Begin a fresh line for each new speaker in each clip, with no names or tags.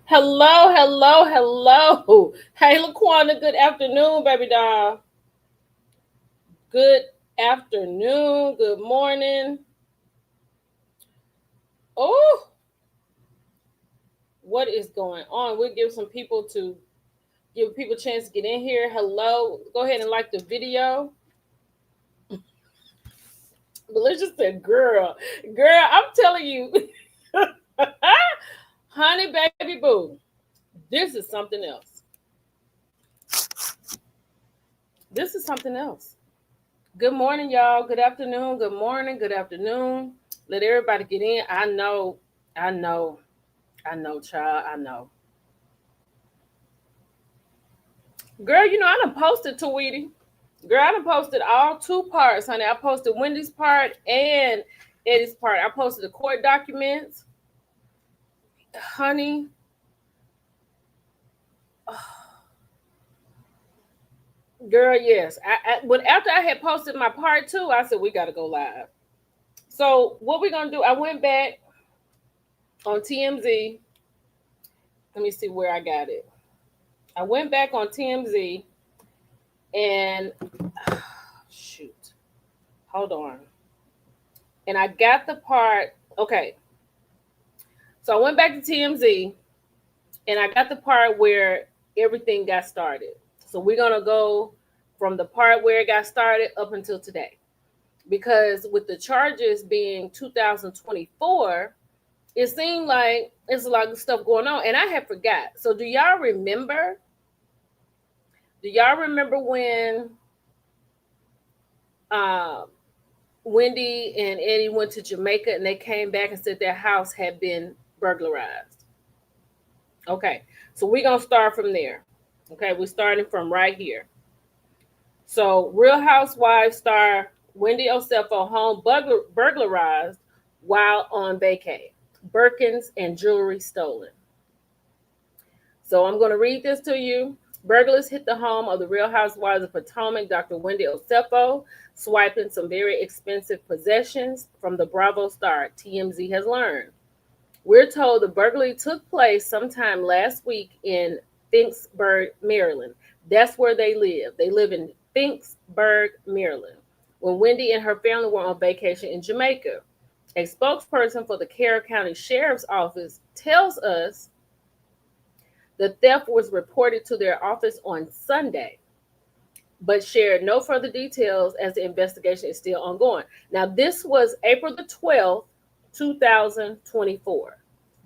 Hello, hello, hello. Hey, Laquana, good afternoon, baby doll. Good afternoon, good morning. Oh, what is going on? We'll give people a chance to get in here. Hello. Go ahead and like the video. Malicious said, girl, I'm telling you. Honey, baby boo. This is something else. This is something else. Good morning, y'all. Good afternoon. Good morning. Good afternoon. Let everybody get in. I know, child. I know. Girl, I done posted Tweety. Girl, I done posted all two parts, honey. I posted Wendy's part and Eddie's part. I posted the court documents. Honey. Girl, yes. But after I had posted my part two, I said we gotta go live. So what we gonna do? I went back on TMZ. Let me see where I got it. I went back on TMZ and shoot, hold on. And I got the part. Okay, so I went back to TMZ and I got the part where everything got started. So we're gonna go from the part where it got started up until today, because with the charges being 2024, it seemed like it's a lot of stuff going on, and I had forgot. So do y'all remember? Do y'all remember when uh, Wendy and Eddie went to Jamaica and they came back and said their house had been burglarized? Okay, so we're gonna start from there. Okay, we're starting from right here. So, Real Housewives star Wendy Osefo home burglarized while on vacay. Birkins and jewelry stolen. So, I'm going to read this to you. Burglars hit the home of the Real Housewives of Potomac, Dr. Wendy Osefo, swiping some very expensive possessions from the Bravo star, TMZ has learned. We're told the burglary took place sometime last week in Finksburg, Maryland. That's where they live. They live in Finksburg, Maryland, when Wendy and her family were on vacation in Jamaica. A spokesperson for the Carroll County Sheriff's Office tells us the theft was reported to their office on Sunday, but shared no further details as the investigation is still ongoing. Now, this was April the 12th, 2024.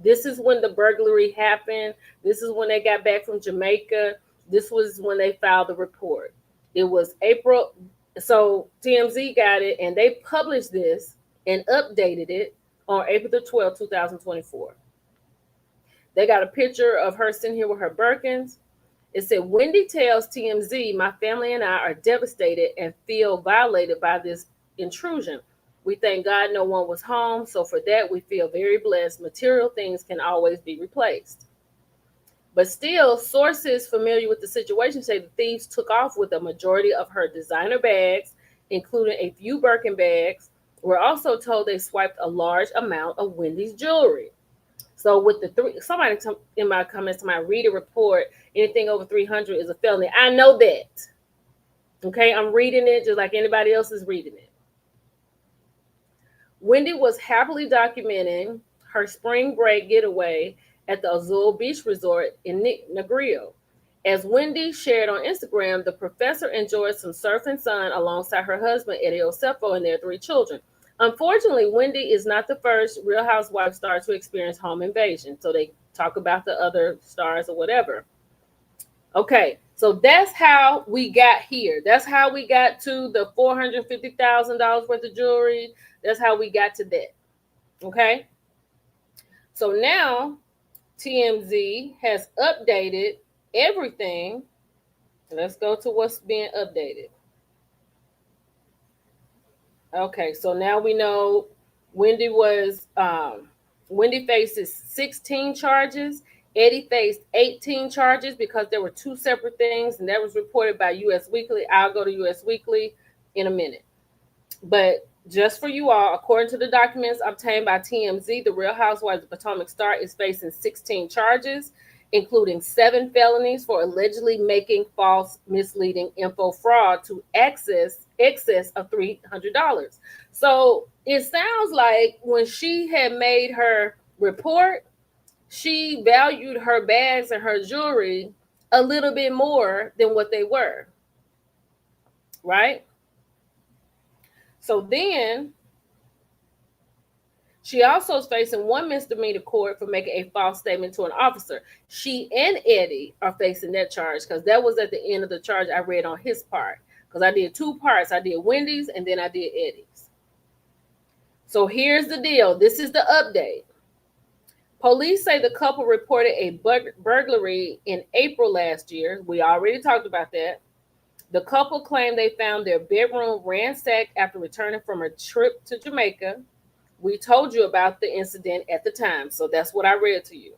This is when the burglary happened. This is when they got back from Jamaica. This was when they filed the report. It was April. So TMZ got it and they published this and updated it on April the 12th, 2024. They got a picture of her sitting here with her Birkins. It said, Wendy tells TMZ, my family and I are devastated and feel violated by this intrusion. We thank God no one was home, so for that we feel very blessed. Material things can always be replaced. But still, sources familiar with the situation say the thieves took off with a majority of her designer bags, including a few Birkin bags. We're also told they swiped a large amount of Wendy's jewelry. So with the three, somebody in my comments, somebody read a report, anything over 300 is a felony. I know that. Okay, I'm reading it just like anybody else is reading it. Wendy was happily documenting her spring break getaway at the Azul Beach Resort in Negril. As Wendy shared on Instagram, the professor enjoyed some surf and sun alongside her husband, Eddie Osefo, and their three children. Unfortunately, Wendy is not the first Real Housewives star to experience home invasion. So they talk about the other stars or whatever. Okay, so that's how we got here. That's how we got to the $450,000 worth of jewelry. That's how we got to that. Okay, so now TMZ has updated everything. Let's go to what's being updated. Okay, so now we know Wendy faces 16 charges. Eddie faced 18 charges because there were two separate things, and that was reported by US Weekly. I'll go to US Weekly in a minute. But just for you all, according to the documents obtained by TMZ, the Real Housewives of Potomac star is facing 16 charges. including 7 felonies for allegedly making false, misleading info fraud to excess of $300. So it sounds like when she had made her report, she valued her bags and her jewelry a little bit more than what they were, right? So then she also is facing 1 misdemeanor court for making a false statement to an officer. She and Eddie are facing that charge because that was at the end of the charge I read on his part. Because I did 2 parts. I did Wendy's and then I did Eddie's. So here's the deal. This is the update. Police say the couple reported a burglary in April last year. We already talked about that. The couple claimed they found their bedroom ransacked after returning from a trip to Jamaica. We told you about the incident at the time, so that's what I read to you.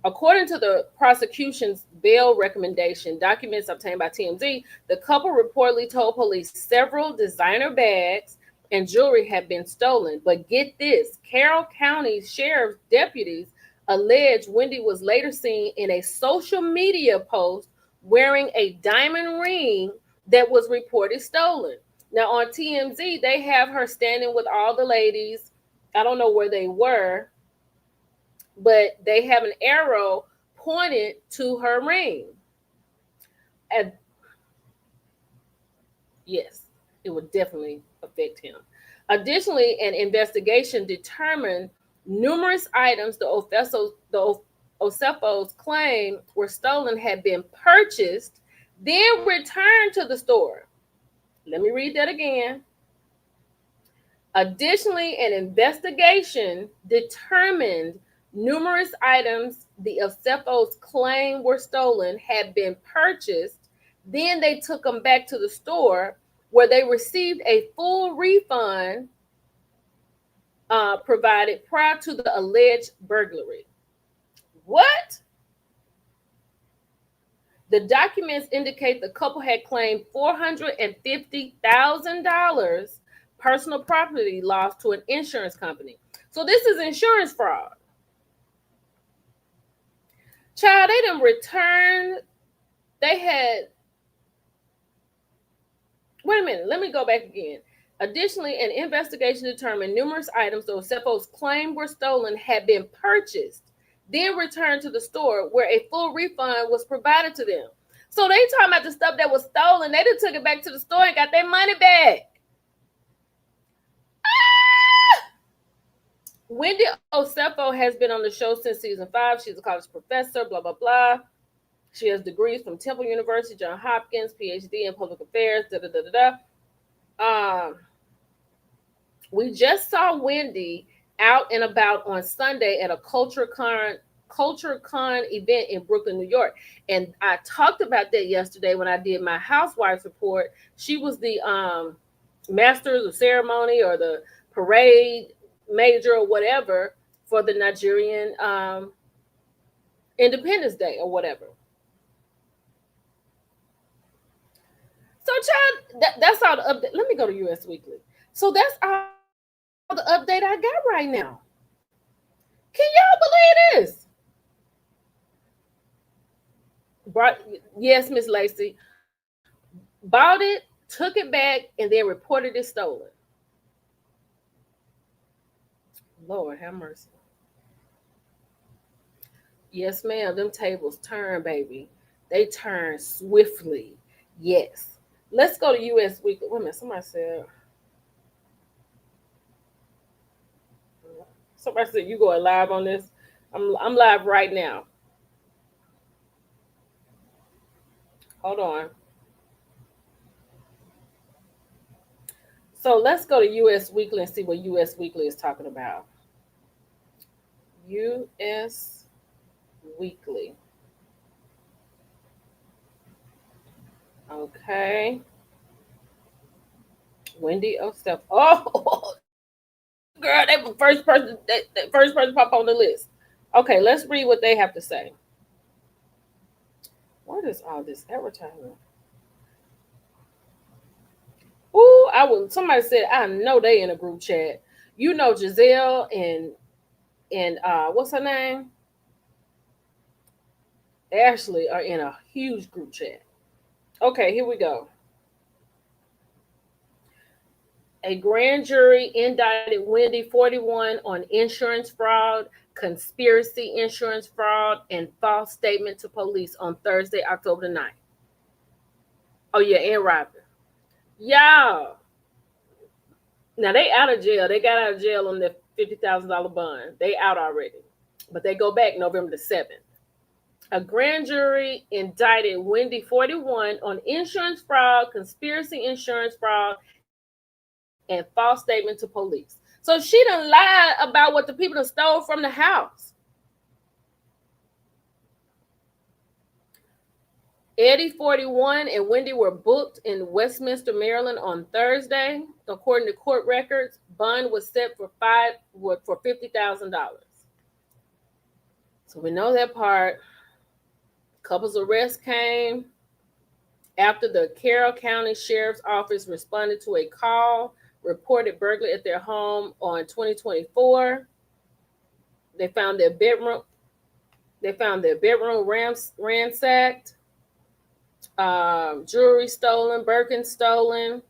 According to the prosecution's bail recommendation, documents obtained by TMZ, the couple reportedly told police several designer bags and jewelry had been stolen. But get this, Carroll County Sheriff's deputies allege Wendy was later seen in a social media post wearing a diamond ring that was reported stolen. Now on TMZ, they have her standing with all the ladies. I don't know where they were, but they have an arrow pointed to her ring. And yes, it would definitely affect him. Additionally, an investigation determined numerous items the Osefos claim were stolen had been purchased, then returned to the store. Let me read that again. Additionally, an investigation determined numerous items the Osefos claim were stolen had been purchased. Then they took them back to the store where they received a full refund provided prior to the alleged burglary. What? The documents indicate the couple had claimed $450,000 personal property loss to an insurance company. So this is insurance fraud. Child, they didn't return. They had. Wait a minute. Let me go back again. Additionally, an investigation determined numerous items the Osefos claimed were stolen had been purchased, then returned to the store where a full refund was provided to them. So they talking about the stuff that was stolen. They just took it back to the store and got their money back. Wendy Osefo has been on the show since season 5. She's a college professor, blah, blah, blah. She has degrees from Temple University, Johns Hopkins, PhD in public affairs, We just saw Wendy out and about on Sunday at a CultureCon event in Brooklyn, New York. And I talked about that yesterday when I did my Housewives report. She was the master of the ceremony or the parade major or whatever for the Nigerian Independence Day or whatever. So, child, that's all the update. Let me go to US Weekly. So that's all the update I got right now. Can y'all believe this? Yes, Miss Lacey. Bought it, took it back, and then reported it stolen. Lord have mercy. Yes, ma'am. Them tables turn, baby. They turn swiftly. Yes. Let's go to US Weekly. Wait a minute. Somebody said you going live on this. I'm live right now. Hold on. So let's go to US Weekly and see what US Weekly is talking about. US Weekly. Okay. Wendy Osefo. Oh, girl, they were first person pop on the list. Okay, let's read what they have to say. What is all this advertising? Ooh, somebody said I know they in a group chat. You know Giselle and what's her name? Ashley are in a huge group chat. Okay, here we go. A grand jury indicted Wendy 41 on insurance fraud, conspiracy insurance fraud, and false statement to police on Thursday, October the 9th. Oh, yeah, and robbery. Y'all. Now, they out of jail. They got out of jail on the $50,000 bond. They out already. But they go back November the 7th. A grand jury indicted Wendy 41 on insurance fraud, conspiracy insurance fraud, and false statement to police. So she done lied about what the people that stole from the house. Eddie 41 and Wendy were booked in Westminster, Maryland on Thursday. According to court records, bond was set for $50,000. So we know that part. Couple's arrest came after the Carroll County Sheriff's Office responded to a call reported burglary at their home on 2024. They found their bedroom. Ransacked, jewelry stolen, Birkin stolen.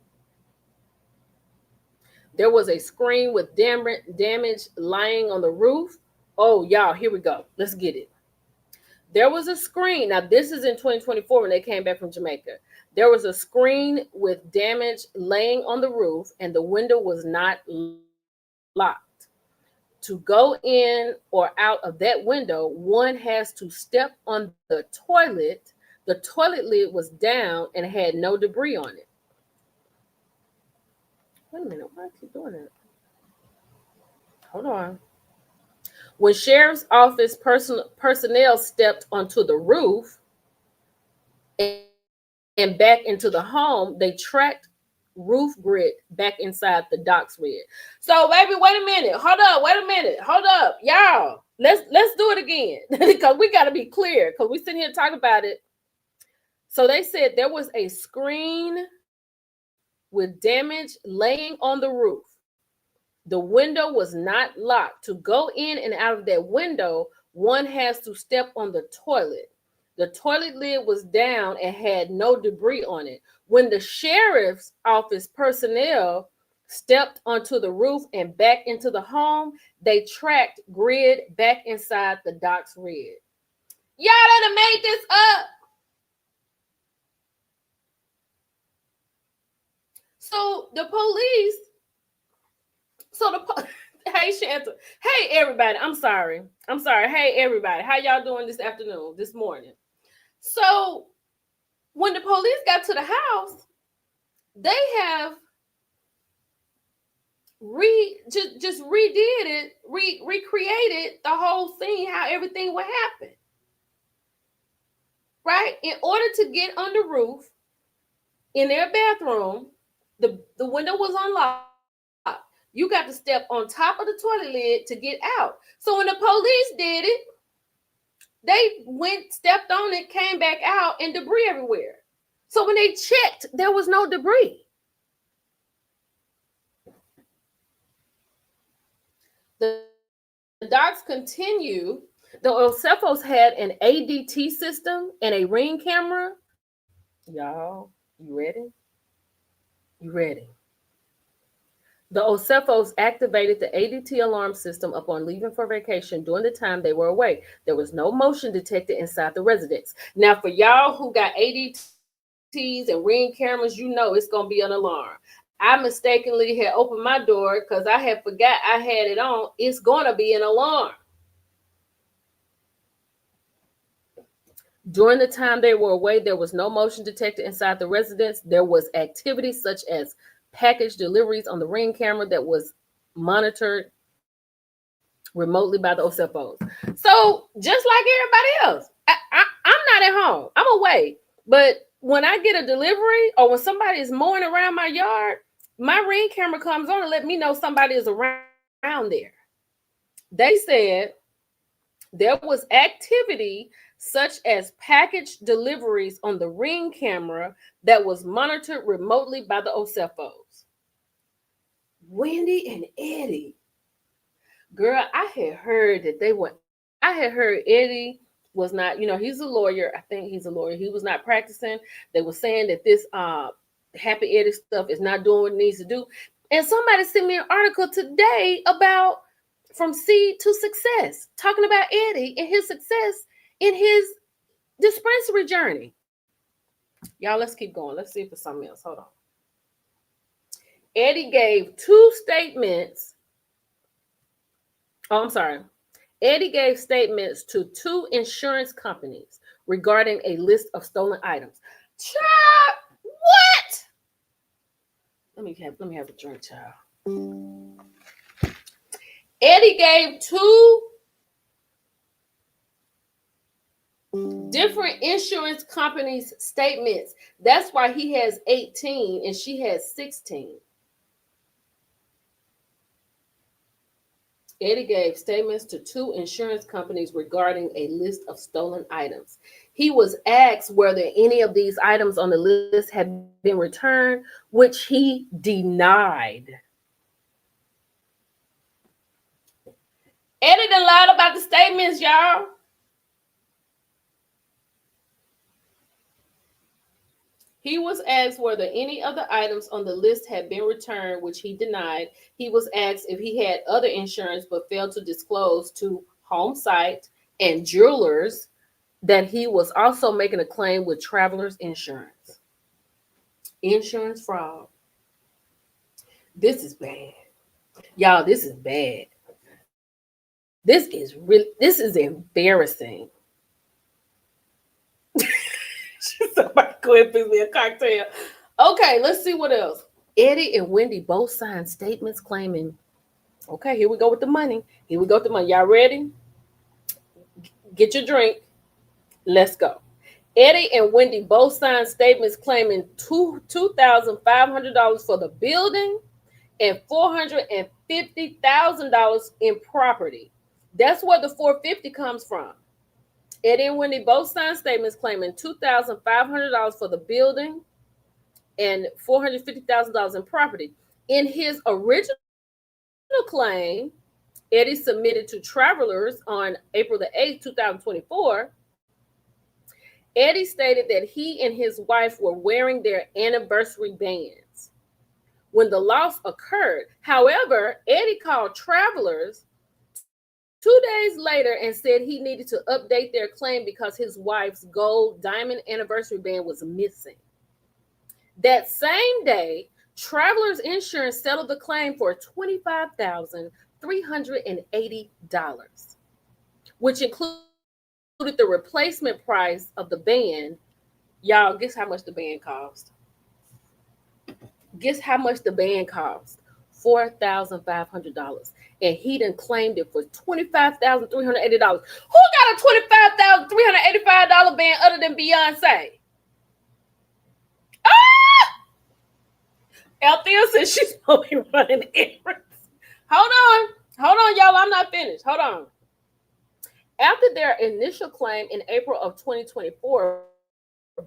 There was a screen with damage lying on the roof. Oh, y'all, here we go. Let's get it. There was a screen. Now, this is in 2024 when they came back from Jamaica. There was a screen with damage laying on the roof, and the window was not locked. To go in or out of that window, one has to step on the toilet. The toilet lid was down and had no debris on it. Wait a minute, why I keep doing that? Hold on. When sheriff's office personnel stepped onto the roof and back into the home, they tracked roof grit back inside the docks lid. So, baby, wait a minute. Hold up. Wait a minute. Hold up, y'all. Let's do it again because we got to be clear because we sitting here talking about it. So they said there was a screen with damage laying on the roof. The window was not locked. To go in and out of that window, one has to step on the toilet. The toilet lid was down and had no debris on it. When the sheriff's office personnel stepped onto the roof and back into the home, they tracked grid back inside the docks lid. Y'all done made this up. So the police, hey Shanta, hey everybody, I'm sorry. Hey everybody, how y'all doing this afternoon, this morning? So when the police got to the house, they have just redid it, recreated the whole scene, how everything would happen. Right? In order to get on the roof in their bathroom, the window was unlocked. You got to step on top of the toilet lid to get out. So when the police did it, they went, stepped on it, came back out, and debris everywhere. So when they checked, there was no debris. The docs continue. The Osefos had an ADT system and a ring camera. Y'all, you ready? You ready? The Osefos activated the ADT alarm system upon leaving for vacation during the time they were away. There was no motion detected inside the residence. Now, for y'all who got ADTs and ring cameras, you know it's going to be an alarm. I mistakenly had opened my door because I had forgot I had it on. It's going to be an alarm. During the time they were away, there was no motion detected inside the residence. There was activity such as package deliveries on the ring camera that was monitored remotely by the Osefos. So just like everybody else, I'm not at home. I'm away. But when I get a delivery or when somebody is mowing around my yard, my ring camera comes on and let me know somebody is around there. They said there was activity such as package deliveries on the ring camera that was monitored remotely by the Osefos. Wendy and Eddie. Girl, I had heard Eddie was not, he's a lawyer. I think he's a lawyer. He was not practicing. They were saying that this Happy Eddie stuff is not doing what it needs to do. And somebody sent me an article today about from seed to success, talking about Eddie and his success in his dispensary journey. Y'all, let's keep going. Let's see if it's something else. Hold on. Eddie gave two statements. Oh, I'm sorry. Eddie gave statements to two insurance companies regarding a list of stolen items. Child, what? Let me have a drink, child. Eddie gave two different insurance companies statements. That's why he has 18 and she has 16. Eddie gave statements to two insurance companies regarding a list of stolen items. He was asked whether any of these items on the list had been returned, which he denied. Eddie done lied about the statements, y'all. He was asked whether any of the items on the list had been returned, which he denied. He was asked if he had other insurance but failed to disclose to Home Site and jewelers that he was also making a claim with Travelers Insurance. Insurance fraud. This is bad. Y'all, this is bad. This is embarrassing. Somebody go ahead and fix me a cocktail. Okay, let's see what else. Eddie and Wendy both signed statements claiming, okay, here we go with the money. Here we go with the money. Y'all ready? Get your drink. Let's go. Eddie and Wendy both signed statements claiming $2,500 for the building and $450,000 in property. That's where the $450 comes from. Eddie and Wendy both signed statements claiming $2,500 for the building and $450,000 in property. In his original claim, Eddie submitted to Travelers on April the 8th, 2024. Eddie stated that he and his wife were wearing their anniversary bands when the loss occurred. However, Eddie called Travelers 2 days later and said he needed to update their claim because his wife's gold diamond anniversary band was missing. That same day, Travelers Insurance settled the claim for $25,380, which included the replacement price of the band. Y'all, guess how much the band cost? Guess how much the band cost? $4,500. And he done claimed it for $25,380. Who got a $25,385 band other than Beyonce? Althea says she's only running errands. Hold on, y'all. I'm not finished. Hold on. After their initial claim in April of 2024,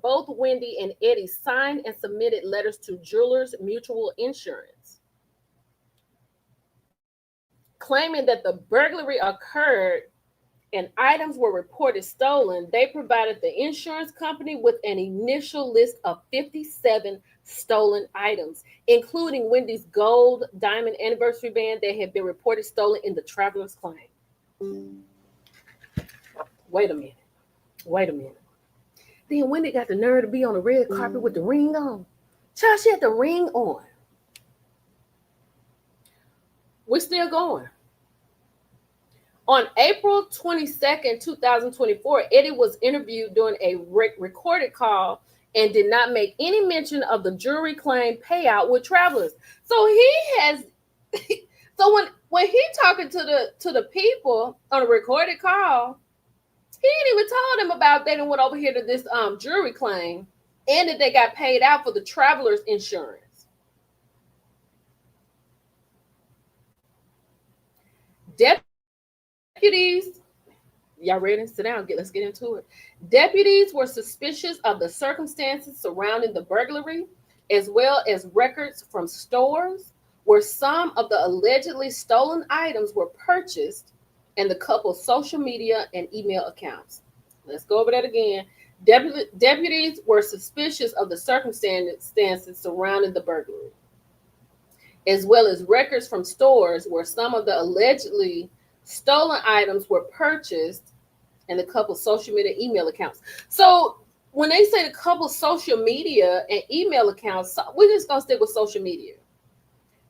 both Wendy and Eddie signed and submitted letters to Jewelers Mutual Insurance, claiming that the burglary occurred and items were reported stolen. They provided the insurance company with an initial list of 57 stolen items, including Wendy's gold diamond anniversary band that had been reported stolen in the Travelers claim. Wait a minute. Then Wendy got the nerve to be on the red carpet with the ring on. Child, she had the ring on. We're still going. On April 22nd, 2024, Eddie was interviewed during a recorded call and did not make any mention of the jewelry claim payout with Travelers. So he has, so when he talking to the people on a recorded call, he ain't even told them about they done went over here to this jewelry claim and that they got paid out for the Travelers Insurance. Deputies, y'all ready? Sit down. Let's get into it. Deputies were suspicious of the circumstances surrounding the burglary, as well as records from stores where some of the allegedly stolen items were purchased and the couple's social media and email accounts. Let's go over that again. Deputies were suspicious of the circumstances surrounding the burglary, as well as records from stores where some of the allegedly stolen items were purchased and the couple's social media email accounts. So when they say the couple's social media and email accounts, we're just gonna stick with social media.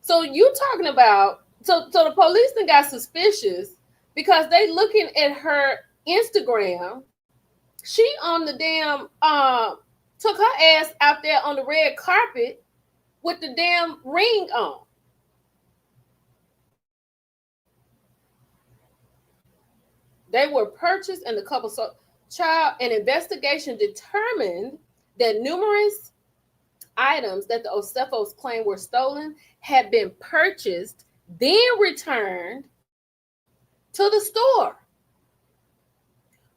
So you talking about so the police then got suspicious because they looking at her Instagram. She on the damn took her ass out there on the red carpet with the damn ring on. They were purchased and the couple so child an investigation determined that numerous items that the Osefos claimed were stolen had been purchased, then returned to the store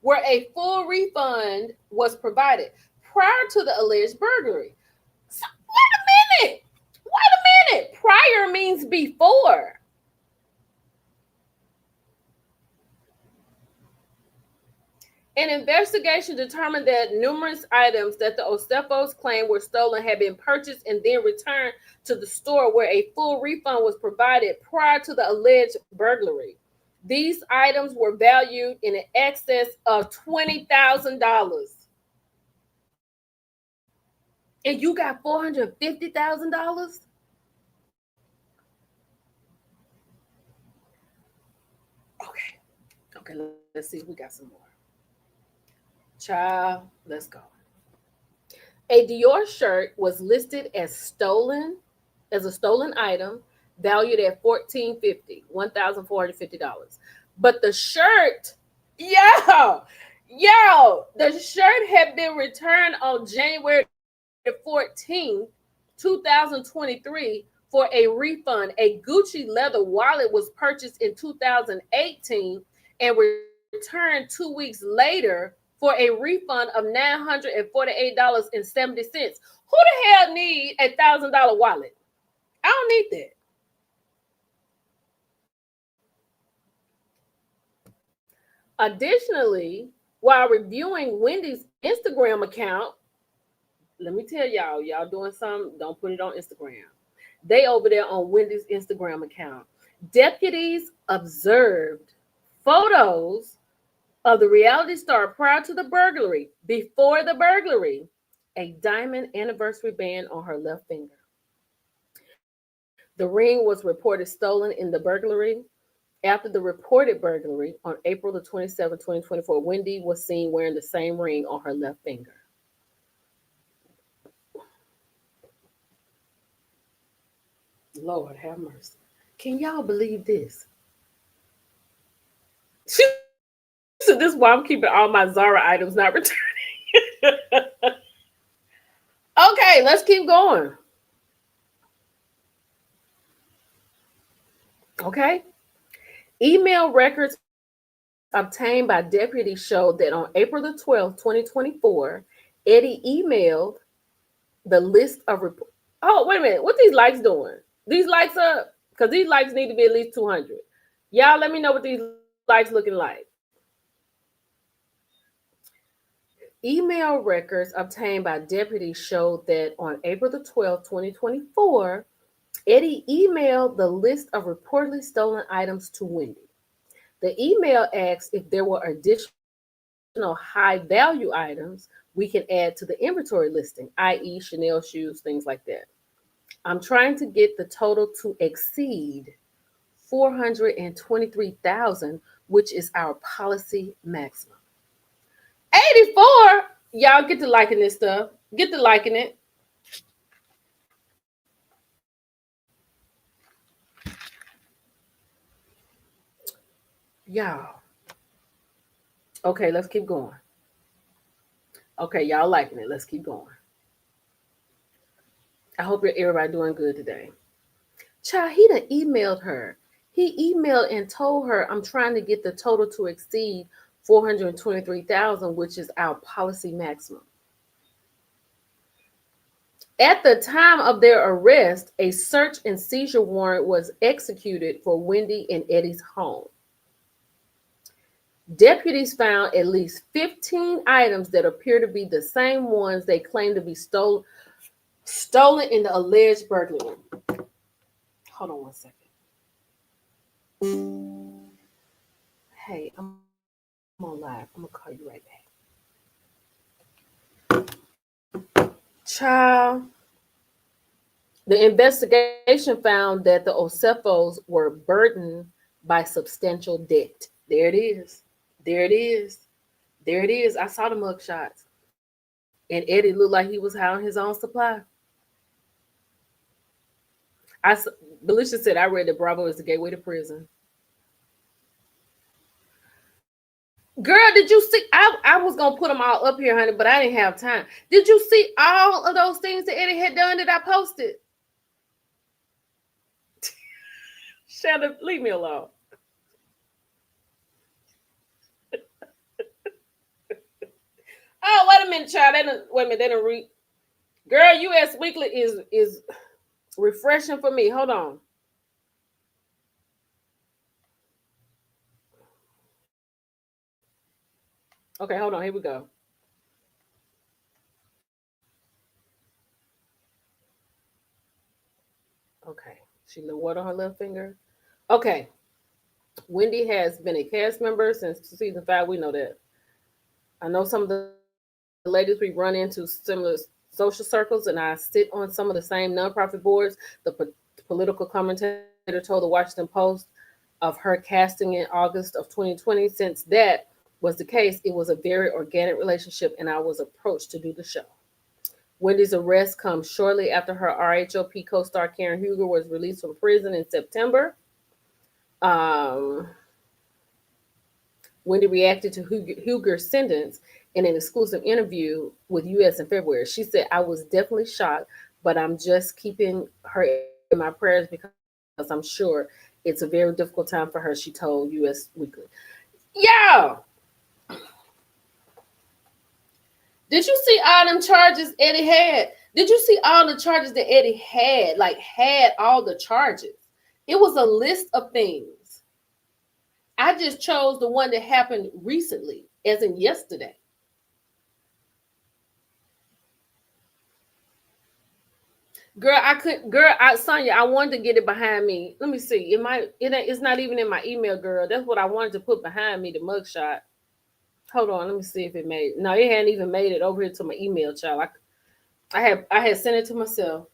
where a full refund was provided prior to the alleged burglary. So, wait a minute. Wait a minute. Prior means before. An investigation determined that numerous items that the Osefos claimed were stolen had been purchased and then returned to the store where a full refund was provided prior to the alleged burglary. These items were valued in excess of $20,000. And you got $450,000? Okay. Okay, let's see if we got some more. Child, let's go. A Dior shirt was listed as a stolen item, valued at $1,450. But the shirt, the shirt had been returned on January 14th, 2023 for a refund. A Gucci leather wallet was purchased in 2018 and returned 2 weeks later for a refund of $948.70. Who the hell need $1,000 wallet? I don't need that. Additionally, while reviewing Wendy's Instagram account, let me tell y'all doing something, don't put it on Instagram. They over there on Wendy's Instagram account. Deputies observed photos of the reality star prior to the burglary. Before the burglary, a diamond anniversary band on her left finger. The ring was reported stolen in the burglary. After the reported burglary on April the 27th, 2024, Wendy was seen wearing the same ring on her left finger. Lord have mercy. Can y'all believe this? So this is why I'm keeping all my Zara items not returning. Okay, let's keep going. Okay. Email records obtained by deputies showed that on April the 12th, 2024, Eddie emailed the list of reports. Oh, wait a minute. What these likes doing? These likes up? Because these likes need to be at least 200. Y'all let me know what these likes looking like. Email records obtained by deputies showed that on April the 12th, 2024, Eddie emailed the list of reportedly stolen items to Wendy. The email asked if there were additional high value items we can add to the inventory listing, i.e., Chanel shoes, things like that. I'm trying to get the total to exceed $423,000, which is our policy maximum. 84, y'all get to liking this stuff. Get to liking it. Y'all. Okay, let's keep going. Okay, y'all liking it. Let's keep going. I hope everybody doing good today. Child, he done emailed her. He emailed and told her, I'm trying to get the total to exceed 423,000, which is our policy maximum. At the time of their arrest, a search and seizure warrant was executed for Wendy and Eddie's home. Deputies found at least 15 items that appear to be the same ones they claim to be stolen in the alleged burglary. Hold on one second. Hey, I'm on live. I'm gonna call you right back. Child, the investigation found that the Osefos were burdened by substantial debt. There it is. There it is. There it is. I saw the mug shots. And Eddie looked like he was having his own supply. Belisha said, I read that Bravo is the gateway to prison. Girl, did you see? I was going to put them all up here, honey, but I didn't have time. Did you see all of those things that Eddie had done that I posted? Shut up. Leave me alone. Oh, wait a minute, child. Wait a minute. They didn't read. Girl, U.S. Weekly is refreshing for me. Hold on. Okay, hold on. Here we go. Okay. She little what on her left finger? Okay. Wendy has been a cast member since season 5. We know that. I know some of the ladies we run into similar social circles, and I sit on some of the same nonprofit boards. Political commentator told the Washington Post of her casting in August of 2020. Since that was the case, it was a very organic relationship, and I was approached to do the show. Wendy's arrest comes shortly after her RHOP co-star Karen Huger was released from prison in September. Um, Wendy reacted to Huger's sentence in an exclusive interview with US in February. She said, I was definitely shocked, but I'm just keeping her in my prayers because I'm sure it's a very difficult time for her, she told US Weekly. Yeah. Did you see all them charges Eddie had? Did you see all the charges that Eddie had? Like, had all the charges. It was a list of things. I just chose the one that happened recently, as in yesterday. Girl, I could. Girl, Sonya, I wanted to get it behind me. Let me see. It's not even in my email, girl. That's what I wanted to put behind me. The mugshot. Hold on. Let me see if it made. No, it hadn't even made it over here to my email, child. I had sent it to myself.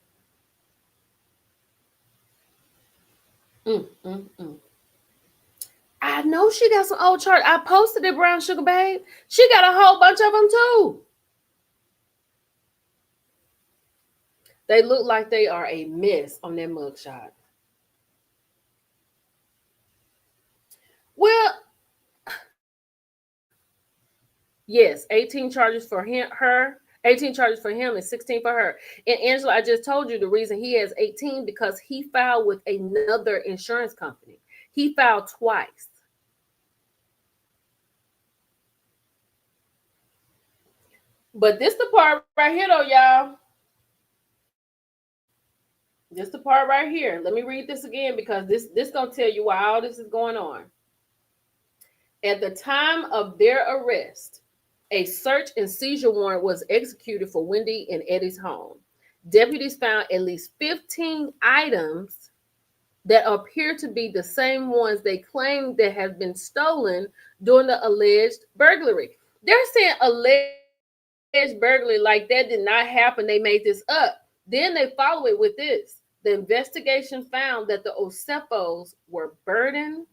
Mm, mm, mm. I know she got some old chart. I posted it, Brown Sugar Babe. She got a whole bunch of them too. They look like they are a mess on that mugshot. Well, yes, 18 charges for her, 18 charges for him and 16 for her. And Angela, I just told you the reason he has 18 because he filed with another insurance company. He filed twice. But this the part right here though, y'all. This the part right here. Let me read this again because this gonna tell you why all this is going on. At the time of their arrest, a search and seizure warrant was executed for Wendy and Eddie's home. Deputies found at least 15 items that appear to be the same ones they claim that have been stolen during the alleged burglary. They're saying alleged burglary like that did not happen. They made this up. Then they follow it with this. The investigation found that the Osefos were burdened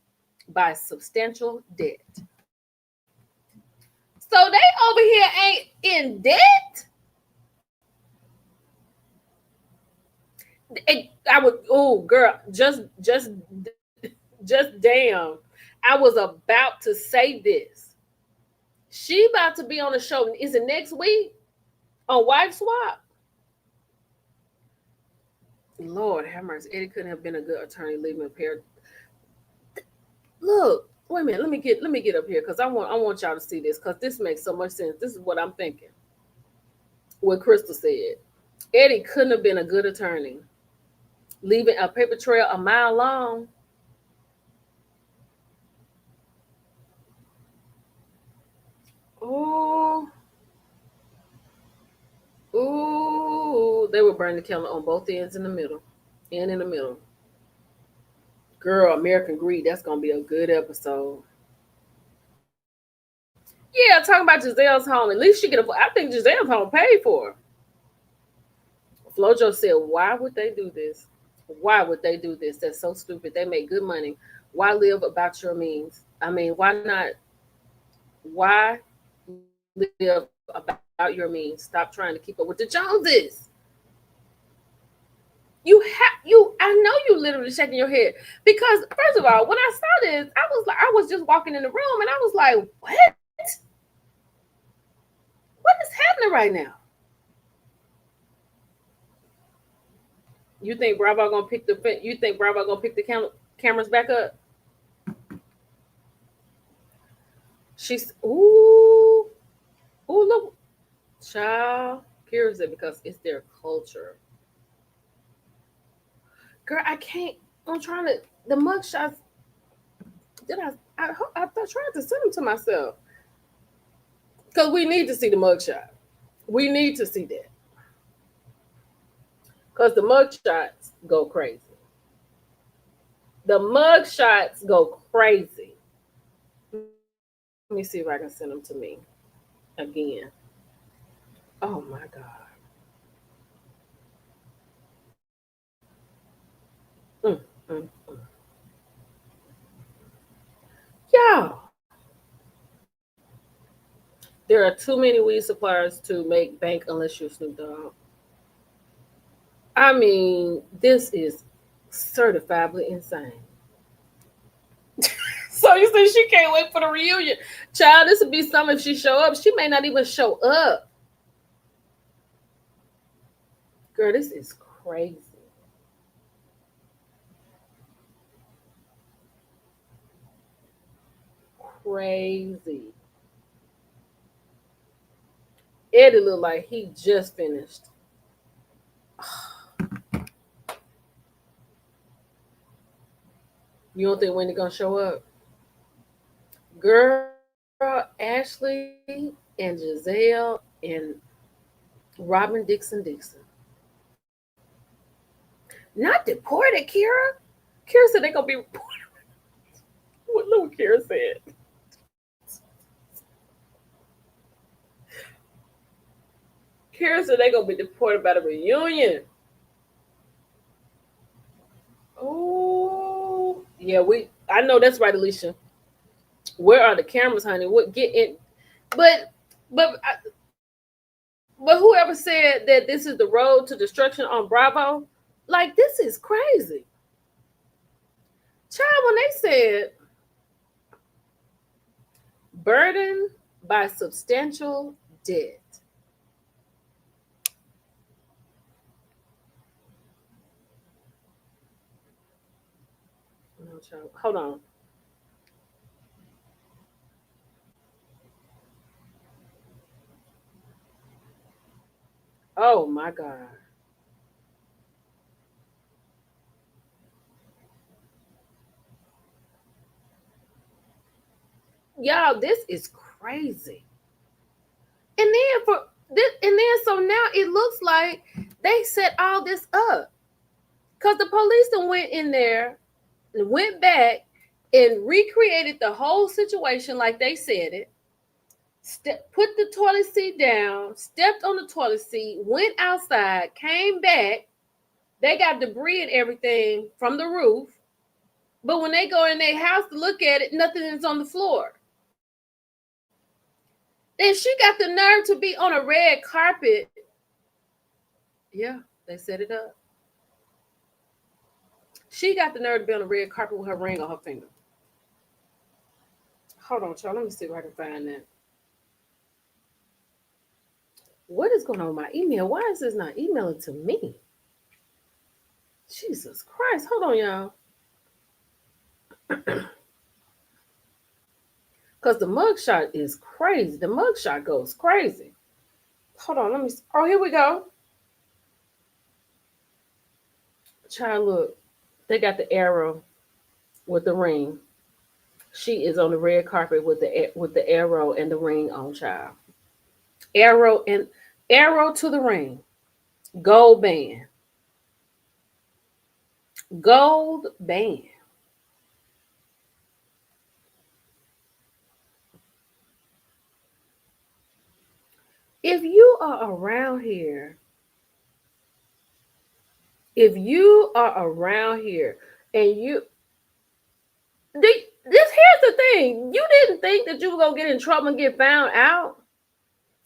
by substantial debt. So they over here ain't in debt. I would, oh girl, just damn. I was about to say this. She about to be on the show. Is it next week on Wife Swap? Lord have mercy. Eddie couldn't have been a good attorney leaving a pair. Look, wait a minute. Let me get up here because I want y'all to see this because this makes so much sense. This is what I'm thinking. What Crystal said. Eddie couldn't have been a good attorney. Leaving a paper trail a mile long. They would burn the candle on both ends in the middle. And in the middle. Girl, American Greed, that's gonna be a good episode. Yeah, talking about Giselle's home. At least she get a. I think Giselle's home paid for. Flojo said, "Why would they do this? Why would they do this? That's so stupid. They make good money. Why live about your means? I mean, why not? Why live about your means? Stop trying to keep up with the Joneses. I know you literally shaking your head because first of all, when I saw this, I was just walking in the room and I was like, what is happening right now? You think Bravo gonna pick the? You think Bravo gonna pick the cameras back up? She's look, child. Kira said because it's their culture. Girl, I can't. I'm trying to the mugshots. Did I tried to send them to myself because we need to see the mugshot. We need to see that because the mugshots go crazy. The mugshots go crazy. Let me see if I can send them to me again. Oh my God. Mm, mm, mm. Y'all, there are too many weed suppliers to make bank unless you're Snoop Dogg. I mean, this is certifiably insane. So you say she can't wait for the reunion. Child, this would be something if she show up. She may not even show up. Girl, this is crazy. Crazy. Eddie looked like he just finished. You don't think Wendy gonna show up? Girl, Ashley and Giselle and Robin Dixon. Not deported, Kira. Kira said they gonna be reported. What little Kira said. Kira said they gonna be deported by the reunion. Oh yeah, I know that's right, Alicia. Where are the cameras, honey? What get in? But but but whoever said that this is the road to destruction on Bravo, like this is crazy. Child, when they said burdened by substantial debt. No, child. Hold on. Oh my God. Y'all, this is crazy. And then for this, and then so now it looks like they set all this up. Because the police then went in there and went back and recreated the whole situation like they said it. Put the toilet seat down, stepped on the toilet seat, went outside, came back. They got debris and everything from the roof. But when they go in their house to look at it, nothing is on the floor. Then she got the nerve to be on a red carpet. Yeah, they set it up. She got the nerve to be on a red carpet with her ring on her finger. Hold on, y'all. Let me see if I can find that. What is going on with my email? Why is this not emailing to me? Jesus Christ. Hold on, y'all. Because the mugshot is crazy. The mugshot goes crazy. Hold on, let me. Oh, here we go. Child, look. They got the arrow with the ring. She is on the red carpet with the arrow and the ring on, child. Arrow to the ring. Gold band. Gold band. If you are around here, if you are around here and this here's the thing. You didn't think that you were gonna get in trouble and get found out.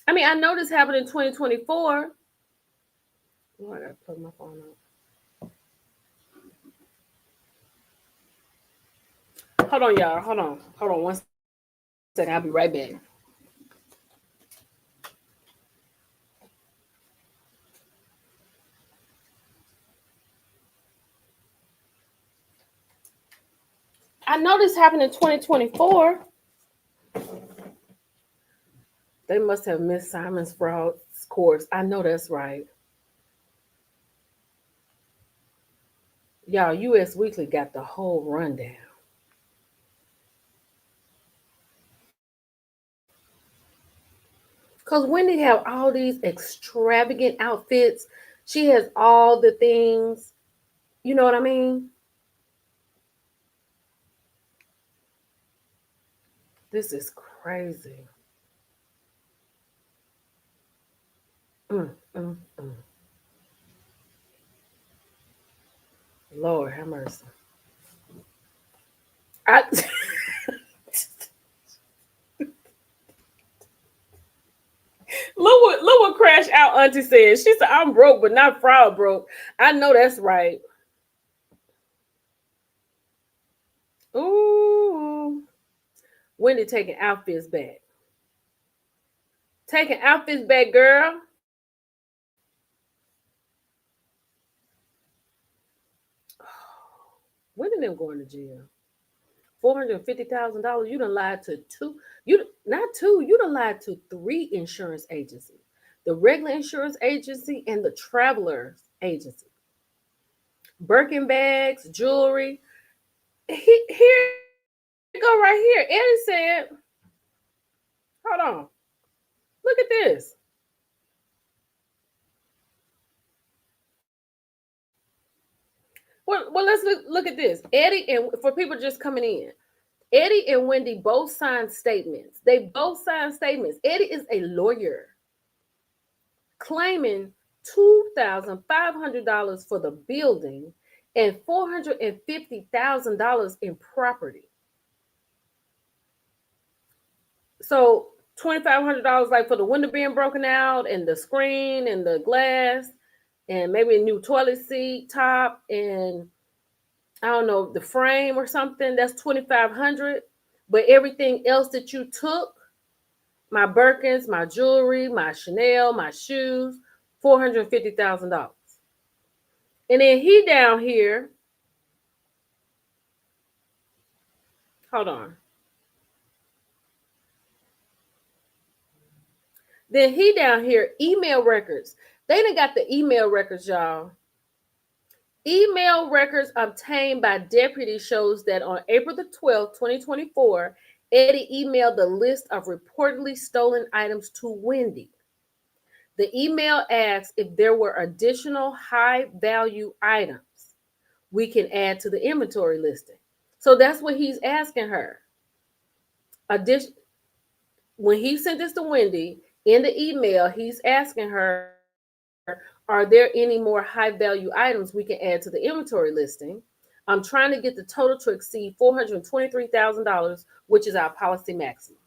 I mean, I know this happened in 2024. Oh, I gotta plug my phone up. Hold on, y'all. Hold on. Hold on one second. I'll be right back. I know this happened in 2024. They must have missed Simon Sprout's course. I know that's right. Y'all, US Weekly got the whole rundown. Because Wendy have all these extravagant outfits. She has all the things. You know what I mean? This is crazy. Mm, mm, mm. Lord have mercy. I, look what Crash Out Auntie said. She said, I'm broke, but not fraud broke. I know that's right. Ooh. Wendy taking outfits back. Taking outfits back, girl. When did them going to jail? $450,000. You done lied to two. You not two. You done lied to three insurance agencies: the regular insurance agency and the travelers agency. Birkin bags, jewelry. Here you go right here. Eddie said, "Hold on. Look at this. Well, let's look at this. Eddie and for people just coming in, Eddie and Wendy both signed statements. They both signed statements. Eddie is a lawyer claiming $2,500 for the building and $450,000 in property. So $2,500 like for the window being broken out and the screen and the glass and maybe a new toilet seat top and I don't know the frame or something. That's 2,500. But everything else that you took, my Birkins, my jewelry, my Chanel, my shoes, $450,000. And then he down here, hold on. Then he down here, email records. They done got the email records, y'all. Email records obtained by deputy shows that on April the 12th, 2024, Eddie emailed the list of reportedly stolen items to Wendy. The email asks if there were additional high value items we can add to the inventory listing. So that's what he's asking her. Addition, when he sent this to Wendy in the email, he's asking her, are there any more high value items we can add to the inventory listing? I'm trying to get the total to exceed $423,000, which is our policy maximum.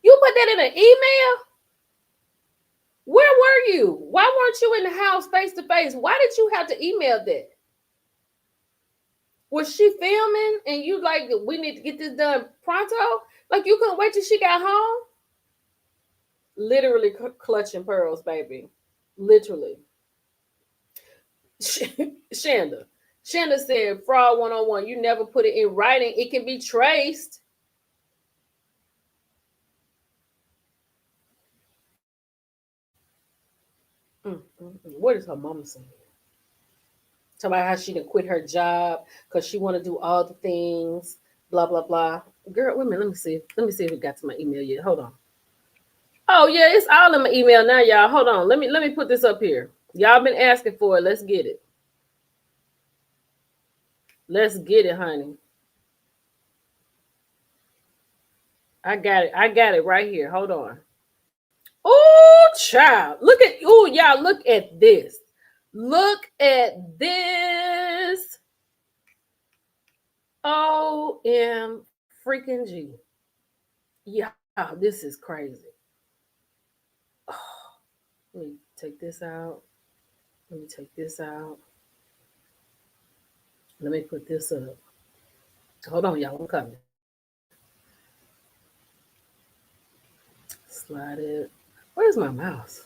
You put that in an email? Where were you? Why weren't you in the house face to face? Why did you have to email that? Was she filming and you like, we need to get this done pronto? Like you couldn't wait till she got home? Literally clutching pearls, baby. Literally. Shanda. Shanda said, fraud 101. You never put it in writing. It can be traced. What is her mama saying? Talk about how she didn't quit her job because she want to do all the things, blah, blah, blah. Girl, wait a minute. Let me see. Let me see if it got to my email yet. Hold on. Oh yeah, it's all in my email now, y'all. Hold on. Let me put this up here. Y'all been asking for it. Let's get it. Let's get it, honey. I got it. I got it right here. Hold on. Oh, child. Look at y'all, look at this. Look at this. OM freaking G. Yeah, this is crazy. Oh, let me take this out. Let me take this out. Let me put this up. Hold on, y'all. I'm coming. Slide it. Where's my mouse?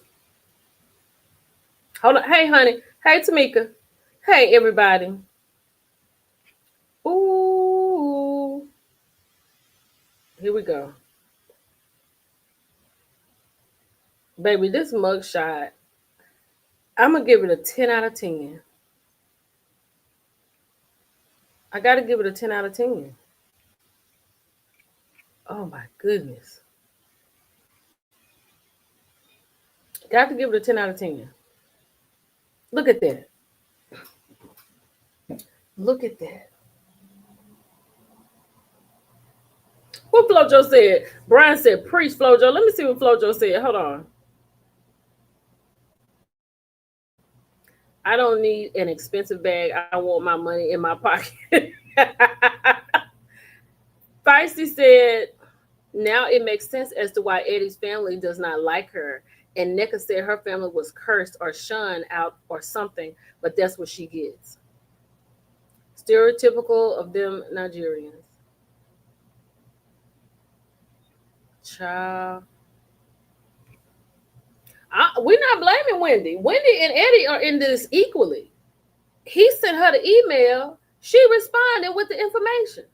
Hold on. Hey, honey. Hey, Tamika. Hey, everybody. Ooh. Here we go. Baby, this mugshot, I'm going to give it a 10 out of 10. I got to give it a 10 out of 10. Oh, my goodness. Got to give it a 10 out of 10. Look at that. Look at that. What Flojo said? Brian said, preach, Flojo. Let me see what Flojo said. Hold on. I don't need an expensive bag. I want my money in my pocket. Feisty said, now it makes sense as to why Eddie's family does not like her. And Neka said her family was cursed or shunned out or something, but that's what she gets. Stereotypical of them Nigerians. Child. We're not blaming Wendy. Wendy and Eddie are in this equally. He sent her the email. She responded with the information.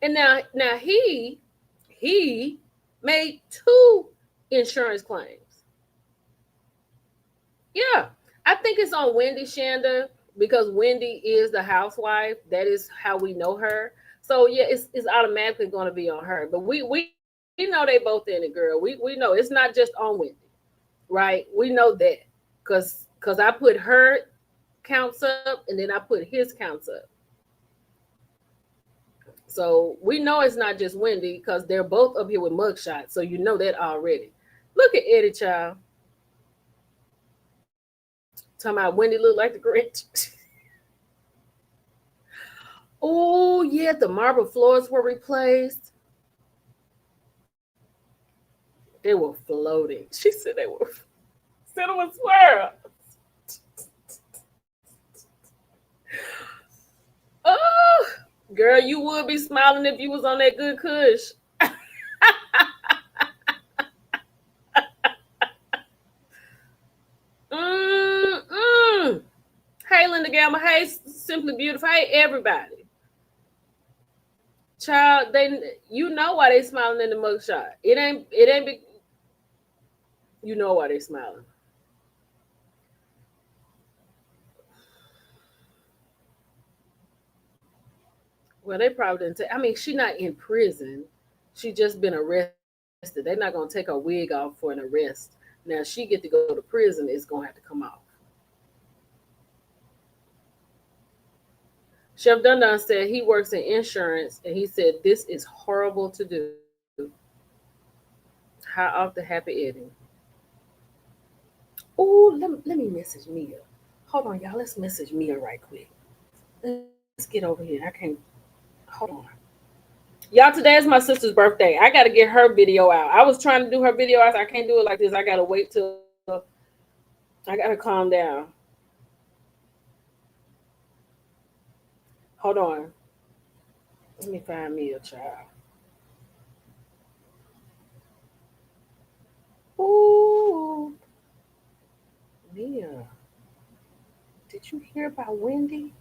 And now he made two insurance claims. Yeah. I think it's on Wendy Shanda because Wendy is the housewife. That is how we know her. So yeah, it's automatically going to be on her. But we know they both in it, girl. We know it's not just on Wendy, right? We know that because I put her counts up and then I put his counts up. So we know it's not just Wendy because they're both up here with mugshots. So you know that already. Look at Eddie Child. Talking about Wendy look like the Grinch. Oh yeah, the marble floors were replaced. They were floating. She said they were. Said it was swirl. Oh, girl, you would be smiling if you was on that good kush. Mm-mm. Hey, Linda Gamma. Hey, Simply Beautiful. Hey, everybody. Child, you know why they smiling in the mugshot. It ain't you know why they smiling. Well, they probably didn't take. I mean, she not in prison. She just been arrested. They're not gonna take her wig off for an arrest. Now she get to go to prison. It's gonna have to come off. Chef Dundon said he works in insurance, and he said this is horrible to do. How off the happy Eddie. Oh, let me message Mia. Hold on, y'all. Let's message Mia right quick. Let's get over here. I can't. Hold on. Y'all, today is my sister's birthday. I got to get her video out. I was trying to do her video out. I can't do it like this. I got to wait till I got to calm down. Hold on. Let me find me a child. Ooh, Mia. Did you hear about Wendy?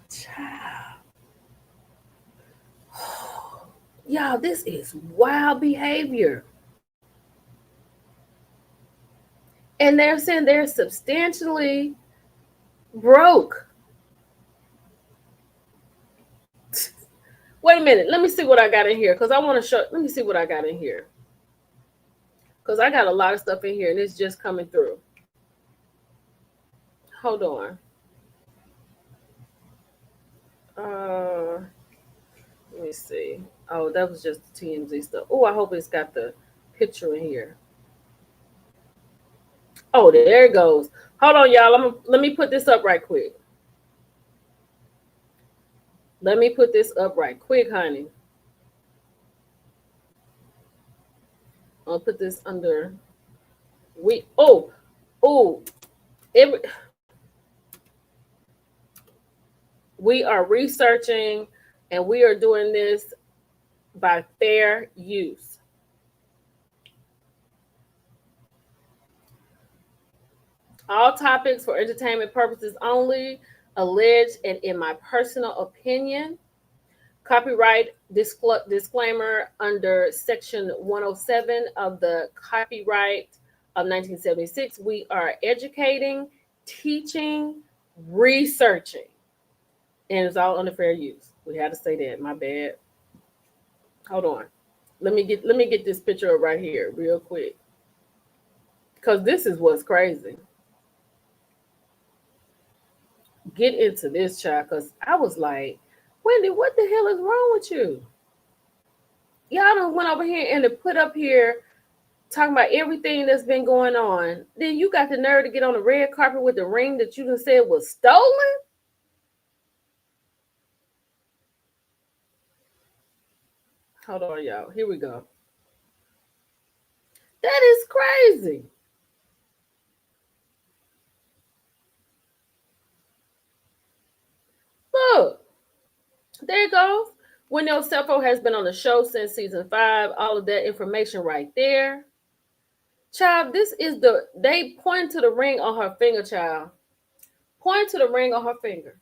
Child. Y'all, this is wild behavior. And they're saying they're substantially broke. Wait a minute. Let me see what I got in here because I want to show. Let me see what I got in here because I got a lot of stuff in here and it's just coming through. Hold on. Uh, Let me see. Oh, that was just the TMZ stuff. Oh, I hope it's got the picture in here. Oh, there it goes. Hold on, y'all. Let me put this up right quick. Let me put this up right quick, honey. I'll put this under we. Oh, every, we are researching, and we are doing this by fair use. All topics for entertainment purposes only, alleged, and in my personal opinion. Copyright disclaimer under Section 107 of the Copyright of 1976. We are educating, teaching, researching, and it's all under fair use. We had to say that. My bad. Hold on. Let me get this picture right here real quick because this is what's crazy. Get into this, child, because I was like, Wendy, what the hell is wrong with you? Y'all done went over here and put up here talking about everything that's been going on. Then you got the nerve to get on the red carpet with the ring that you done said was stolen? Hold on, y'all. Here we go. That is crazy. Look, there it goes. Wendy Osefo has been on the show since season 5. All of that information right there. Child, this is they point to the ring on her finger, child. Point to the ring on her finger.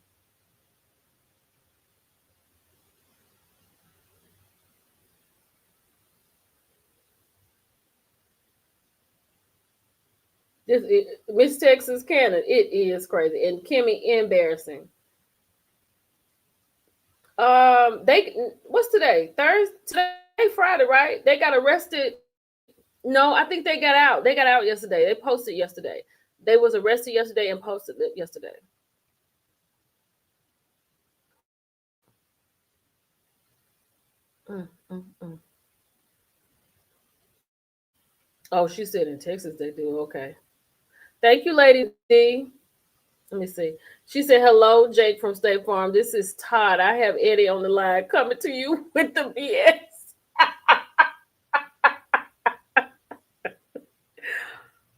Miss Texas Cannon, it is crazy. And Kimmy, embarrassing. They what's today? Thursday, today, Friday, right? They got arrested. No, I think they got out. They got out yesterday. They posted yesterday. They was arrested yesterday and posted it yesterday. Mm, mm, mm. Oh, she said in Texas they do. Okay. Thank you, Lady D. Let me see. She said, hello, Jake from State Farm. This is Todd. I have Eddie on the line coming to you with the BS.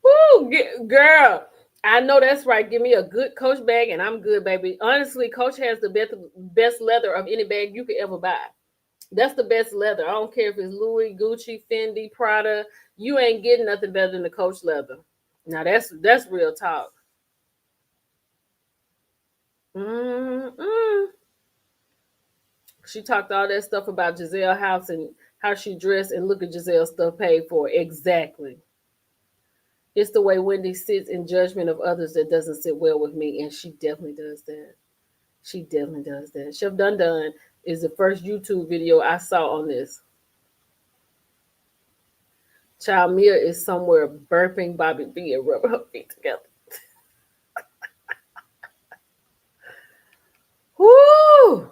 Woo, girl. I know that's right. Give me a good Coach bag and I'm good, baby. Honestly, Coach has the best leather of any bag you could ever buy. That's the best leather. I don't care if it's Louis, Gucci, Fendi, Prada. You ain't getting nothing better than the Coach leather. Now that's real talk. Mm-mm. She talked all that stuff about Giselle House and how she dressed, and look at Giselle's stuff paid for. Exactly. It's the way Wendy sits in judgment of others that doesn't sit well with me, and she definitely does that. She definitely does that. Chef Dun Dun is the first YouTube video I saw on this. Child Mia is somewhere burping Bobby B and rubbing her feet together. Whoo!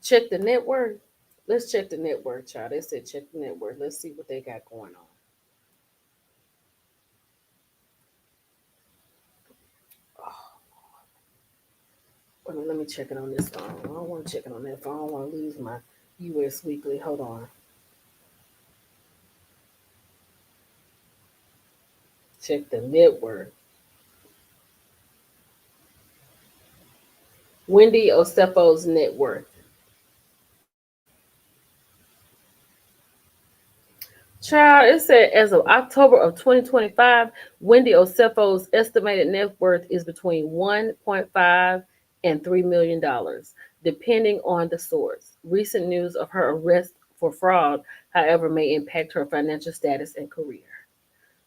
Check the network. Let's check the network, child. They said check the network. Let's see what they got going on. Oh, let me check it on this phone. I don't want to check it on that phone. I don't want to lose my US Weekly. Hold on. Check the network. Wendy Osefo's net worth. Child, it said as of October of 2025, Wendy Osefo's estimated net worth is between 1.5 and $3 million, depending on the source. Recent news of her arrest for fraud, however, may impact her financial status and career.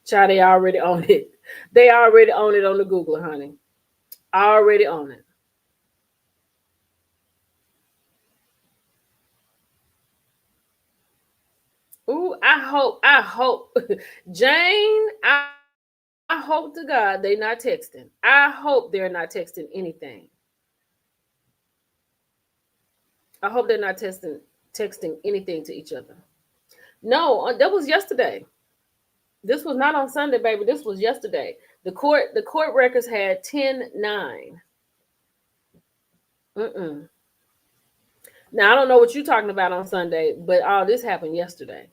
Child, they already own it. They already own it on the Googler, honey. Already own it. Ooh, Jane, I hope to God they not texting. I hope they're not texting anything. I hope they're not texting anything to each other. No, that was yesterday. This was not on Sunday, baby. This was yesterday. The court records had 10-9. Mm-mm. Now I don't know what you're talking about on Sunday, but all this happened yesterday.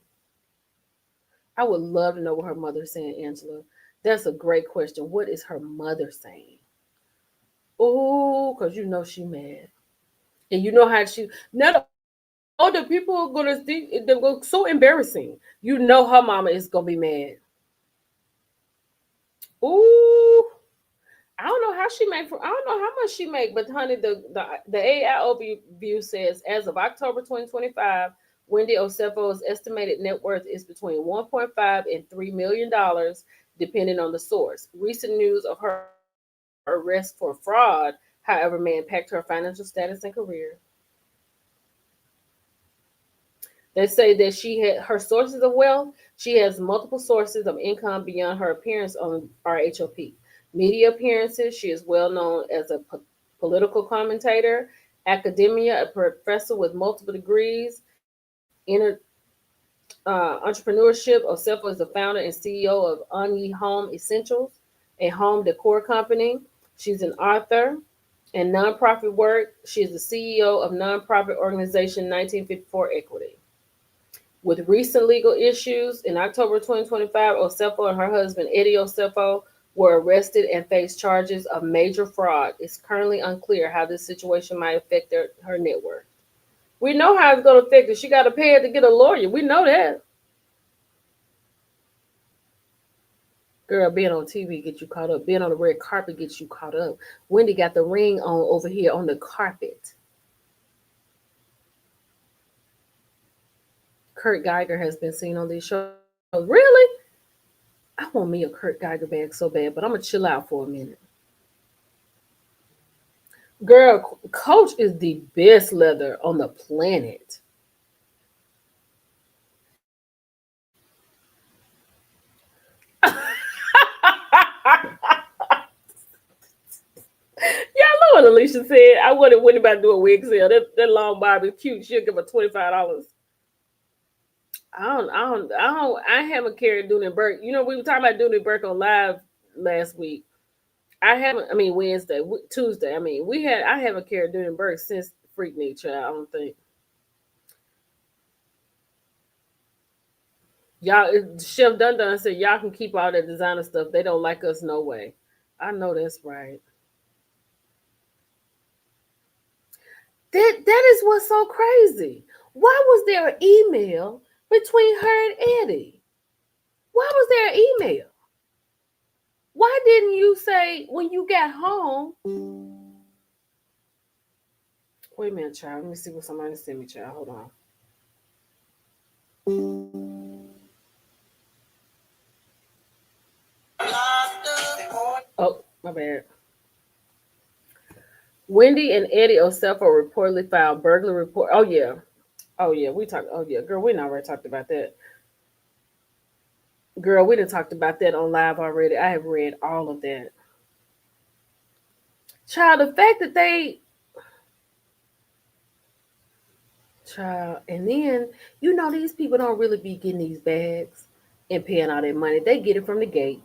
I would love to know what her mother's saying, Angela. That's a great question. What is her mother saying? Oh, because you know she mad. And you know how she now the older people are gonna think they're so embarrassing. You know her mama is gonna be mad. Ooh. I don't know how she make I don't know how much she make, but honey, the AIO view says as of October 2025, Wendy Osefo's estimated net worth is between 1.5 and $3 million, depending on the source. Recent news of her arrest for fraud, however, may impact her financial status and career. They say that she had her sources of wealth. She has multiple sources of income beyond her appearance on RHOP. Media appearances. She is well known as a political commentator, academia, a professor with multiple degrees, entrepreneurship. Osefo is the founder and CEO of Anyi Home Essentials, a home decor company. She's an author and nonprofit work. She is the CEO of nonprofit organization 1954 Equity. With recent legal issues, in October 2025, Osefo and her husband, Eddie Osefo, were arrested and face charges of major fraud. It's currently unclear how this situation might affect her net worth. We know how it's going to affect her. She got to pay it to get a lawyer. We know that. Girl, being on TV gets you caught up. Being on the red carpet gets you caught up. Wendy got the ring on over here on the carpet. Kurt Geiger has been seen on these shows. Really? I want me a Kurt Geiger bag so bad, but I'm gonna chill out for a minute. Girl, Coach is the best leather on the planet. Yeah, I know what Alicia said. I wouldn't went about to do a wig sale. That long bob is cute. She'll give her $25. I haven't carried Dooney Burke. You know, we were talking about Dooney Burke on live last week. I haven't. I mean Wednesday, Tuesday. I mean I haven't carried Dooney Burke since Freak Nature. I don't think y'all. Chef Dun Dun said y'all can keep all that designer stuff. They don't like us no way. I know that's right. That is what's so crazy. Why was there an email between her and Eddie? Why was there an email? Why didn't you say when you got home? Wait a minute, child. Let me see what somebody sent me, child. Hold on. Oh, my bad. Wendy and Eddie Osefo reportedly filed burglary report. Oh yeah. Oh yeah. We talked. Oh yeah, girl. We done already talked about that. Girl, we done talked about that on live already. I have read all of that. Child, the fact that they child, and then these people don't really be getting these bags and paying all that money. They get it from the gate.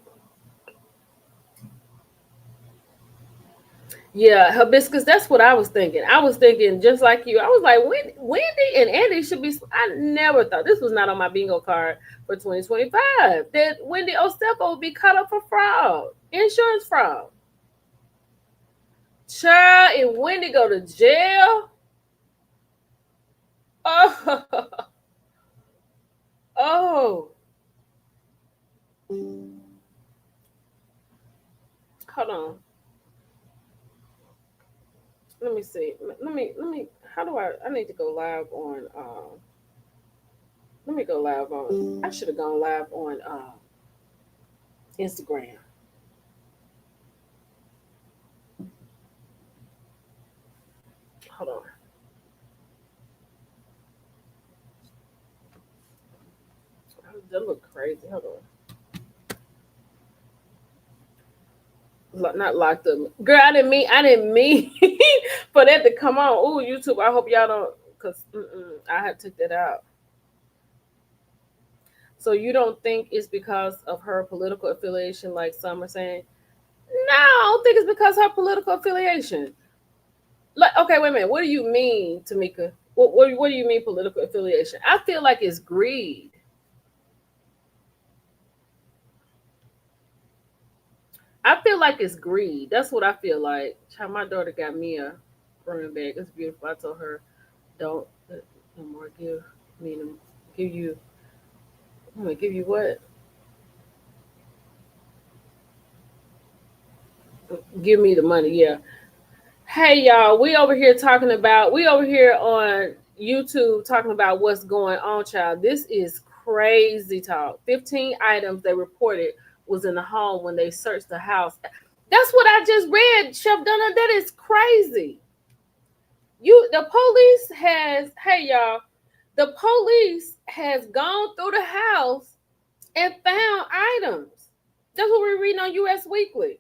Yeah, hibiscus. That's what I was thinking. I was thinking just like you. I was like, Wendy and Andy should be. I never thought this was not on my bingo card for 2025. That Wendy Osefo would be caught up for fraud, insurance fraud. Child, and Wendy go to jail. Oh, oh. Hold on. Let me see. Let me. How do I? I need to go live on. Let me go live on. I should have gone live on. Instagram. Hold on. That look crazy. Hold on. Not locked up. Girl, I didn't mean for that to come on. Ooh, YouTube. I hope y'all don't, cause I had took that out. So you don't think it's because of her political affiliation, like some are saying? No, I don't think it's because of her political affiliation. Like, okay, wait a minute. What do you mean, Tamika? What do you mean political affiliation? I feel like it's greed. I feel like it's greed. That's what I feel like. Child, my daughter got me a running bag. It's beautiful. I told her, don't no more give me them. Give you. I'm gonna give you what? Give me the money. Yeah. Hey y'all, we over here on YouTube talking about what's going on, child. This is crazy talk. 15 items they reported was in the home when they searched the house. That's what I just read, Chef Donna. That is crazy. The police has, hey y'all, the police has gone through the house and found items. That's what we're reading on US Weekly.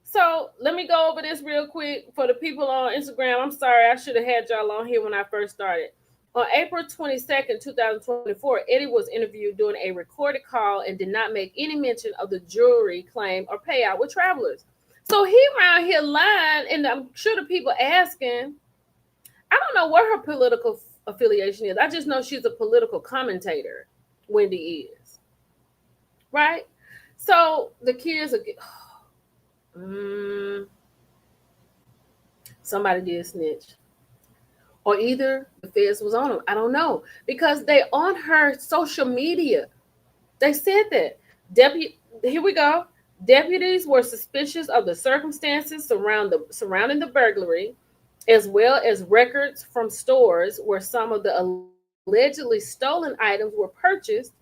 So let me go over this real quick for the people on Instagram. I'm sorry, I should have had y'all on here when I first started. On April 22nd, 2024, Eddie was interviewed during a recorded call and did not make any mention of the jewelry claim or payout with travelers. So he around here lying, and I'm sure the people asking, I don't know what her political affiliation is. I just know she's a political commentator. Wendy is. Right? So the kids are somebody did snitch. Or either the feds was on them. I don't know. Because they on her social media. They said that. Here we go. Deputies were suspicious of the circumstances surrounding the burglary, as well as records from stores where some of the allegedly stolen items were purchased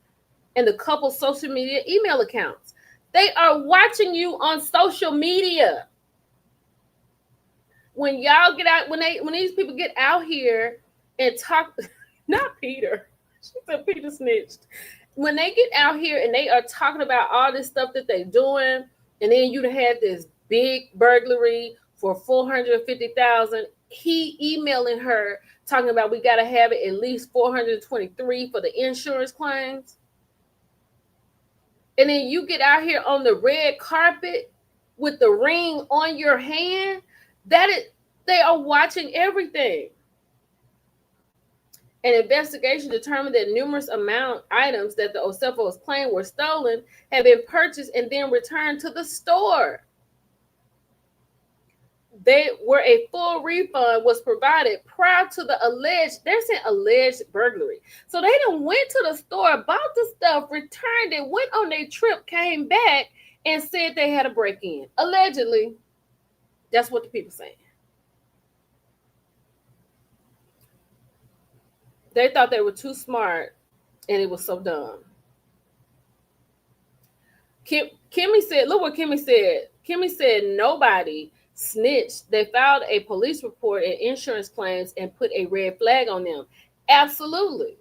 and the couple's social media email accounts. They are watching you on social media. When y'all get out, when these people get out here and talk, not Peter, she said Peter snitched. When they get out here and they are talking about all this stuff that they're doing, and then you had this big burglary for 450,000. He emailing her talking about we got to have it at least 423 for the insurance claims. And then you get out here on the red carpet with the ring on your hand. They are watching everything. An investigation determined that numerous items that the Osefos claimed were stolen had been purchased and then returned to the store. A full refund was provided prior to the alleged burglary. So they done went to the store, bought the stuff, returned it, went on their trip, came back, and said they had a break-in. Allegedly, that's what the people saying. They thought they were too smart, and it was so dumb. Kimmy said, look what Kimmy said. Kimmy said nobody snitched. They filed a police report and insurance claims and put a red flag on them. Absolutely.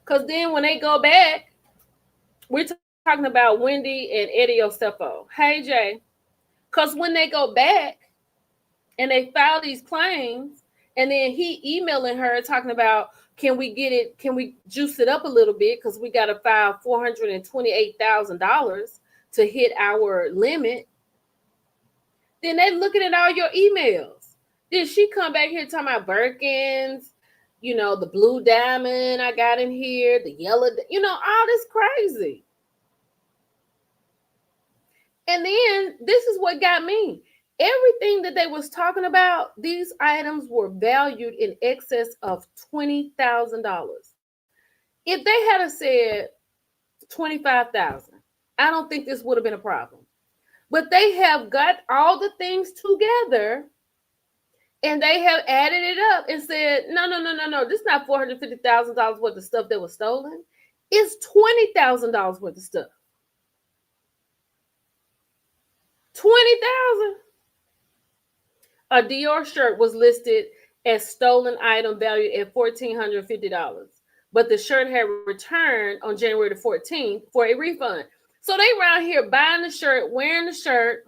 Because then when they go back, we're talking about Wendy and Eddie Osefo. Hey, Jay. Because when they go back and they file these claims, and then he emailing her talking about, can we get it? Can we juice it up a little bit? Because we got to file $428,000 to hit our limit. Then they looking at all your emails. Then she come back here talking about Birkins, the blue diamond I got in here, the yellow, all this crazy. And then this is what got me. Everything that they was talking about, these items were valued in excess of $20,000. If they had said 25,000, I don't think this would have been a problem. But they have got all the things together and they have added it up and said, no. This is not $450,000 worth of stuff that was stolen. It's $20,000 worth of stuff. 20,000. A Dior shirt was listed as stolen item valued at $1,450, but the shirt had returned on January the 14th for a refund. So they around here buying the shirt, wearing the shirt.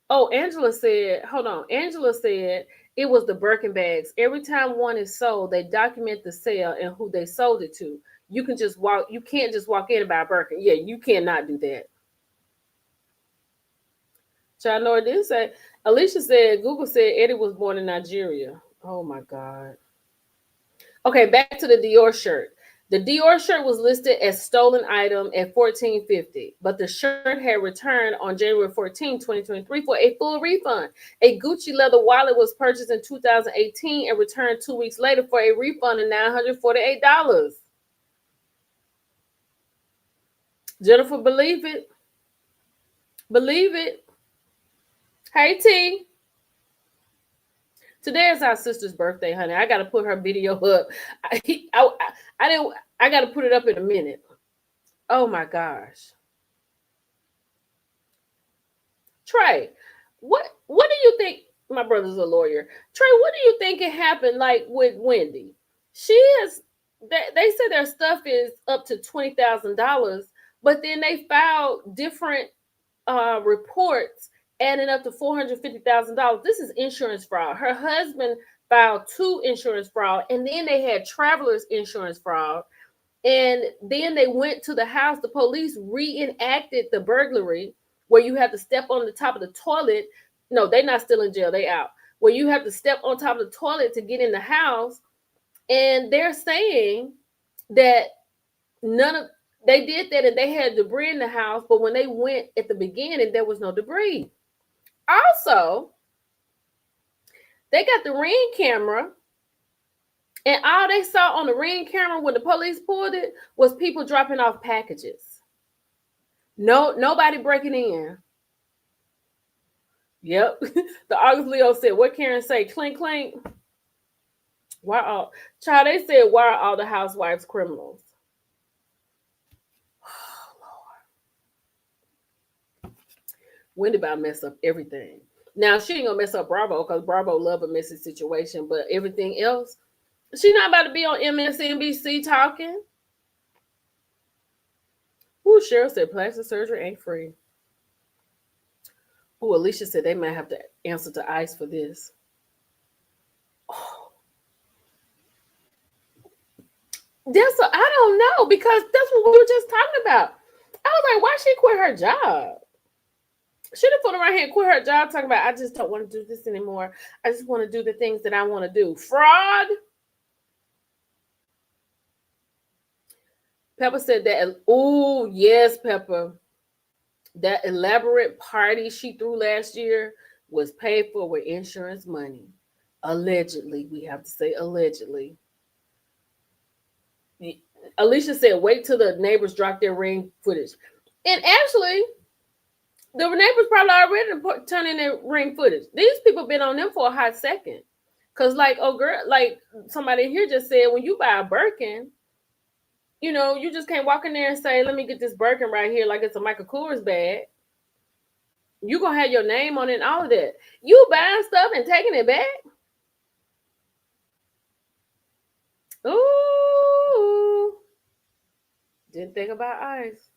Oh, Angela said, hold on. Angela said it was the Birkin bags. Every time one is sold, they document the sale and who they sold it to. You can't just walk in and buy a Birkin. Yeah, you cannot do that. Y'all know what did say? Alicia said, Google said Eddie was born in Nigeria. Oh my God. Okay, back to the Dior shirt. The Dior shirt was listed as stolen item at $1,450, but the shirt had returned on January 14, 2023 for a full refund. A Gucci leather wallet was purchased in 2018 and returned 2 weeks later for a refund of $948. Jennifer, believe it. Believe it. Hey, T. Today is our sister's birthday, honey. I got to put her video up. I didn't. I got to put it up in a minute. Oh my gosh, Trey, what do you think? My brother's a lawyer. Trey, what do you think it happened like with Wendy? She has. They say their stuff is up to $20,000, but then they filed different reports adding up to $450,000. This is insurance fraud. Her husband filed two insurance fraud, and then they had travelers insurance fraud. And then they went to the house. The police reenacted the burglary where you have to step on the top of the toilet. No, they're not still in jail. They out. Where you have to step on top of the toilet to get in the house. And they're saying that none of they did that and they had debris in the house, but when they went at the beginning, there was no debris. Also, they got the Ring camera, and all they saw on the Ring camera when the police pulled it was people dropping off packages. No, nobody breaking in. Yep. The August Leo said, what Karen say? Clink, clink. Why all child? They said, why are all the housewives criminals? Wendy about to mess up everything. Now she ain't gonna mess up Bravo because Bravo love a messy situation, but everything else, she not about to be on MSNBC talking. Ooh, Cheryl said plastic surgery ain't free. Ooh, Alicia said they might have to answer to ICE for this. Oh. I don't know, because that's what we were just talking about. I was like, why she quit her job? Should have put her right here and quit her job talking about, I just don't want to do this anymore. I just want to do the things that I want to do. Fraud. Pepper said that. Oh, yes, Pepper. That elaborate party she threw last year was paid for with insurance money. Allegedly. We have to say allegedly. Alicia said, wait till the neighbors drop their Ring footage. And actually, the neighbors probably already turning their Ring footage. These people been on them for a hot second. Because like somebody here just said, when you buy a Birkin, you just can't walk in there and say, let me get this Birkin right here like it's a Michael Kors bag. You going to have your name on it and all of that. You buying stuff and taking it back? Ooh. Didn't think about ICE.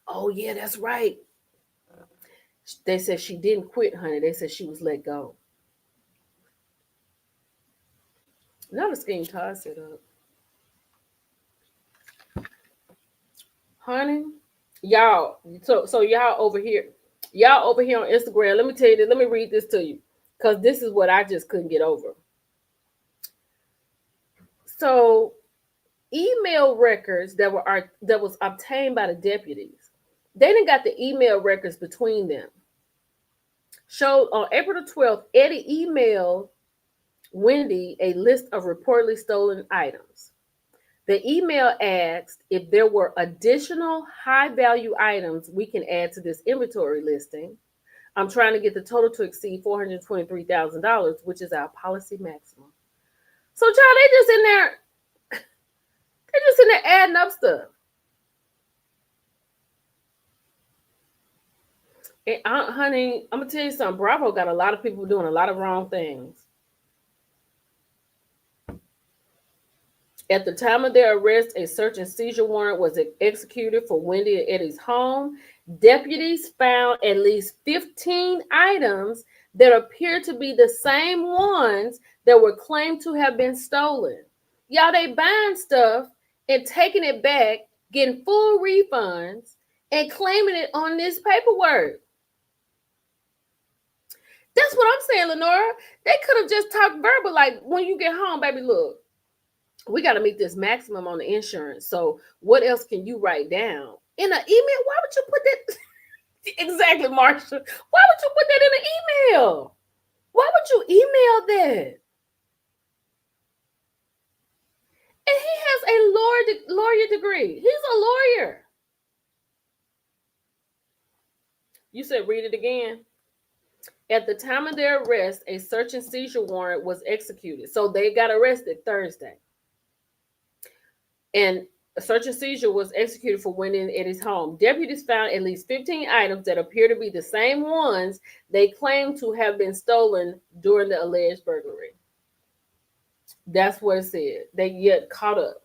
Oh, yeah, that's right. They said she didn't quit, honey. They said she was let go. Not a scheme Todd set up. Honey, y'all. So y'all over here on Instagram. Let me tell you this. Let me read this to you, because this is what I just couldn't get over. So, email records that was obtained by the deputies, they didn't got the email records between them. Showed on April the 12th, Eddie emailed Wendy a list of reportedly stolen items. The email asked if there were additional high-value items we can add to this inventory listing. I'm trying to get the total to exceed $423,000, which is our policy maximum. So, child, they just in there adding up stuff. And honey, I'm gonna tell you something. Bravo got a lot of people doing a lot of wrong things. At the time of their arrest, a search and seizure warrant was executed for Wendy and Eddie's home. Deputies found at least 15 items that appear to be the same ones that were claimed to have been stolen. Y'all, they buying stuff and taking it back, getting full refunds, and claiming it on this paperwork. That's what I'm saying, Lenora. They could have just talked verbal, like, when you get home, baby, look, we got to meet this maximum on the insurance. So what else can you write down in an email? Why would you put that? Exactly, Marsha. Why would you put that in an email? Why would you email that? And he has a lawyer degree. He's a lawyer. You said read it again. At the time of their arrest, a search and seizure warrant was executed. So they got arrested Thursday. And a search and seizure was executed for Wendy and Eddie's home. Deputies found at least 15 items that appear to be the same ones they claim to have been stolen during the alleged burglary. That's what it said. They get caught up.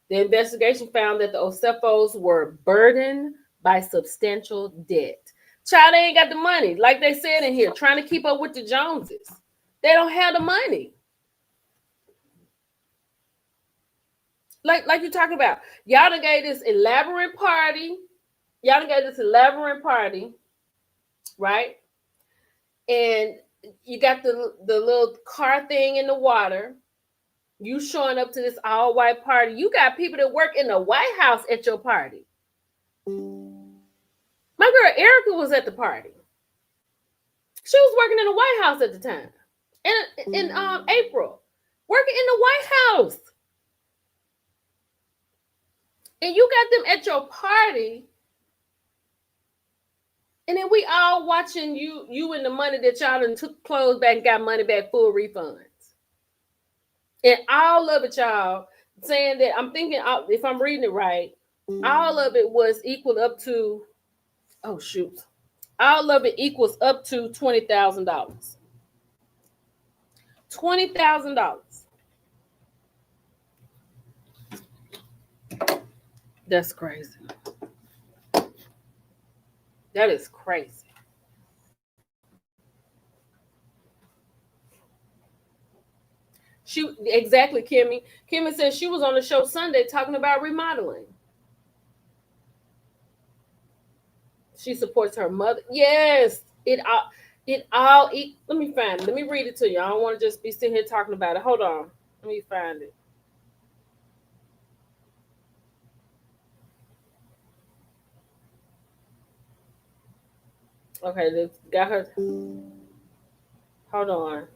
The investigation found that the Osefos were burdened by substantial debt. Child, they ain't got the money. Like they said in here, trying to keep up with the Joneses. They don't have the money. Like you're talking about. Y'all done gave this elaborate party. Right? And you got the little car thing in the water. You showing up to this all-white party. You got people that work in the White House at your party. My girl Erica was at the party. She was working in the White House at the time. In April. Working in the White House. And you got them at your party. And then we all watching you and the money that y'all done took clothes back and got money back, full refunds. And all of it, y'all, saying that, I'm thinking, if I'm reading it right, all of it was equal up to, oh shoot, all of it equals up to $20,000. $20,000. That's crazy. That is crazy. Exactly, Kimmy. Kimmy said she was on the show Sunday talking about remodeling. She supports her mother. Yes, let me find it. Let me read it to you. I don't want to just be sitting here talking about it. Hold on. Let me find it. Okay, this got her. Hold on.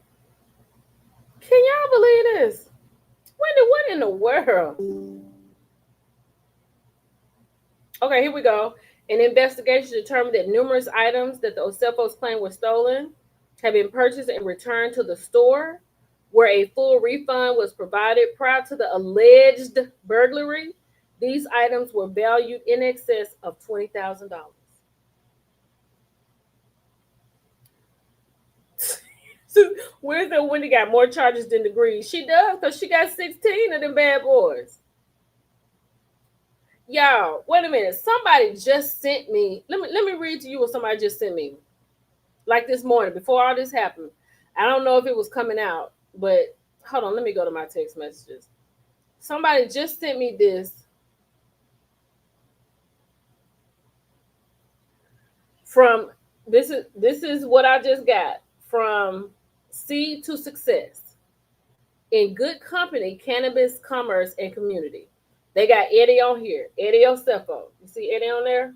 Can y'all believe this? Wendy, what in the world? Okay, here we go. An investigation determined that numerous items that the Osefos claim were stolen have been purchased and returned to the store, where a full refund was provided prior to the alleged burglary. These items were valued in excess of $20,000. Where's the Wendy got more charges than degrees? She does, because she got 16 of them bad boys. Y'all, wait a minute. Somebody just sent me. Let me read to you what somebody just sent me. Like this morning, before all this happened. I don't know if it was coming out, but hold on, let me go to my text messages. Somebody just sent me this from this is what I just got from Seed to Success. In good company, cannabis, commerce, and community. They got Eddie on here. Eddie Osefo. You see Eddie on there?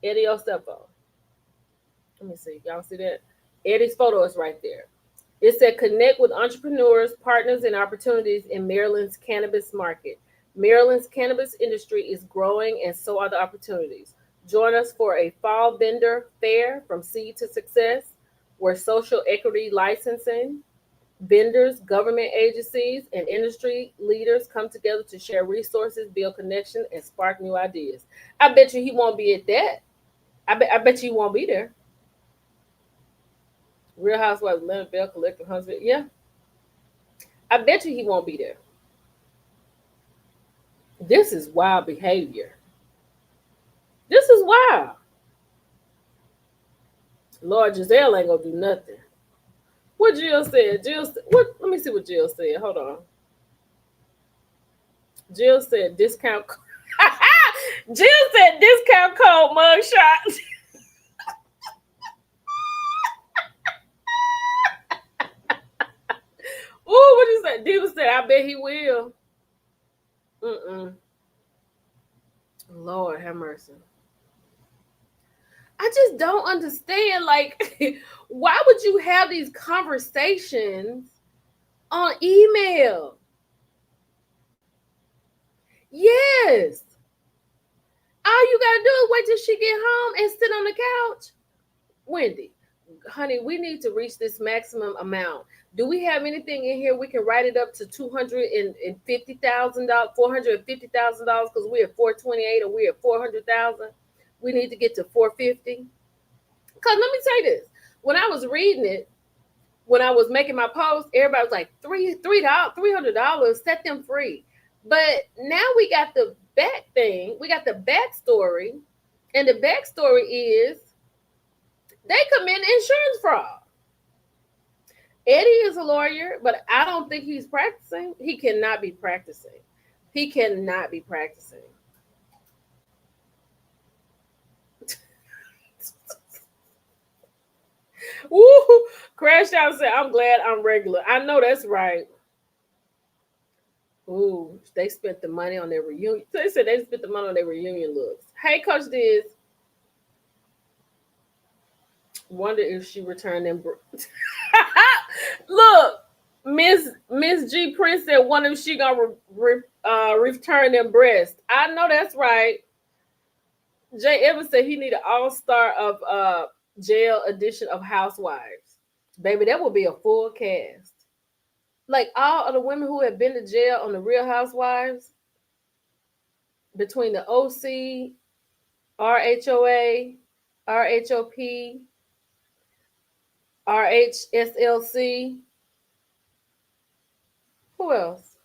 Eddie Osefo. Let me see. Y'all see that? Eddie's photo is right there. It said connect with entrepreneurs, partners, and opportunities in Maryland's cannabis market. Maryland's cannabis industry is growing, and so are the opportunities. Join us for a fall vendor fair from Seed to Success, where social equity licensing, Vendors, government agencies, and industry leaders come together to share resources, build connections, and spark new ideas. I bet you he won't be at that. I bet you he won't be there. Real Housewives, Leonard Bell, Collective Huntsville. Yeah, I bet you he won't be there. This is wild behavior. This is wild. Lord, Giselle ain't gonna do nothing. What Jill said? What? Let me see what Jill said. Hold on. Jill said discount. Jill said discount code mugshot. Ooh, what is that? Diva said, I bet he will. Mm-mm. Lord have mercy. I just don't understand. Like, why would you have these conversations on email? Yes. All you gotta do is wait till she get home and sit on the couch. Wendy, honey, we need to reach this maximum amount. Do we have anything in here we can write it up to $250,000, $450,000? Because we're at 428 or we're at 400,000. We need to get to 450. Because let me say this: when I was reading it, when I was making my post, everybody was like $300, set them free. But now we got the back thing, we got the backstory, and the backstory is they commit insurance fraud. Eddie is a lawyer, but I don't think he's practicing. He cannot be practicing. He cannot be practicing. Woo! Crash out and said, I'm glad I'm regular. I know that's right. Ooh, they spent the money on their reunion. They said they spent the money on their reunion looks. Hey, Coach Diz. Wonder if she returned them. Look, Miss G Prince said, wonder if she gonna return them breasts. I know that's right. Jay Evans said he need an all-star of jail edition of Housewives. Baby, that would be a full cast. Like all of the women who have been to jail on the Real Housewives, between the OC, RHOA, RHOP, RHSLC. Who else?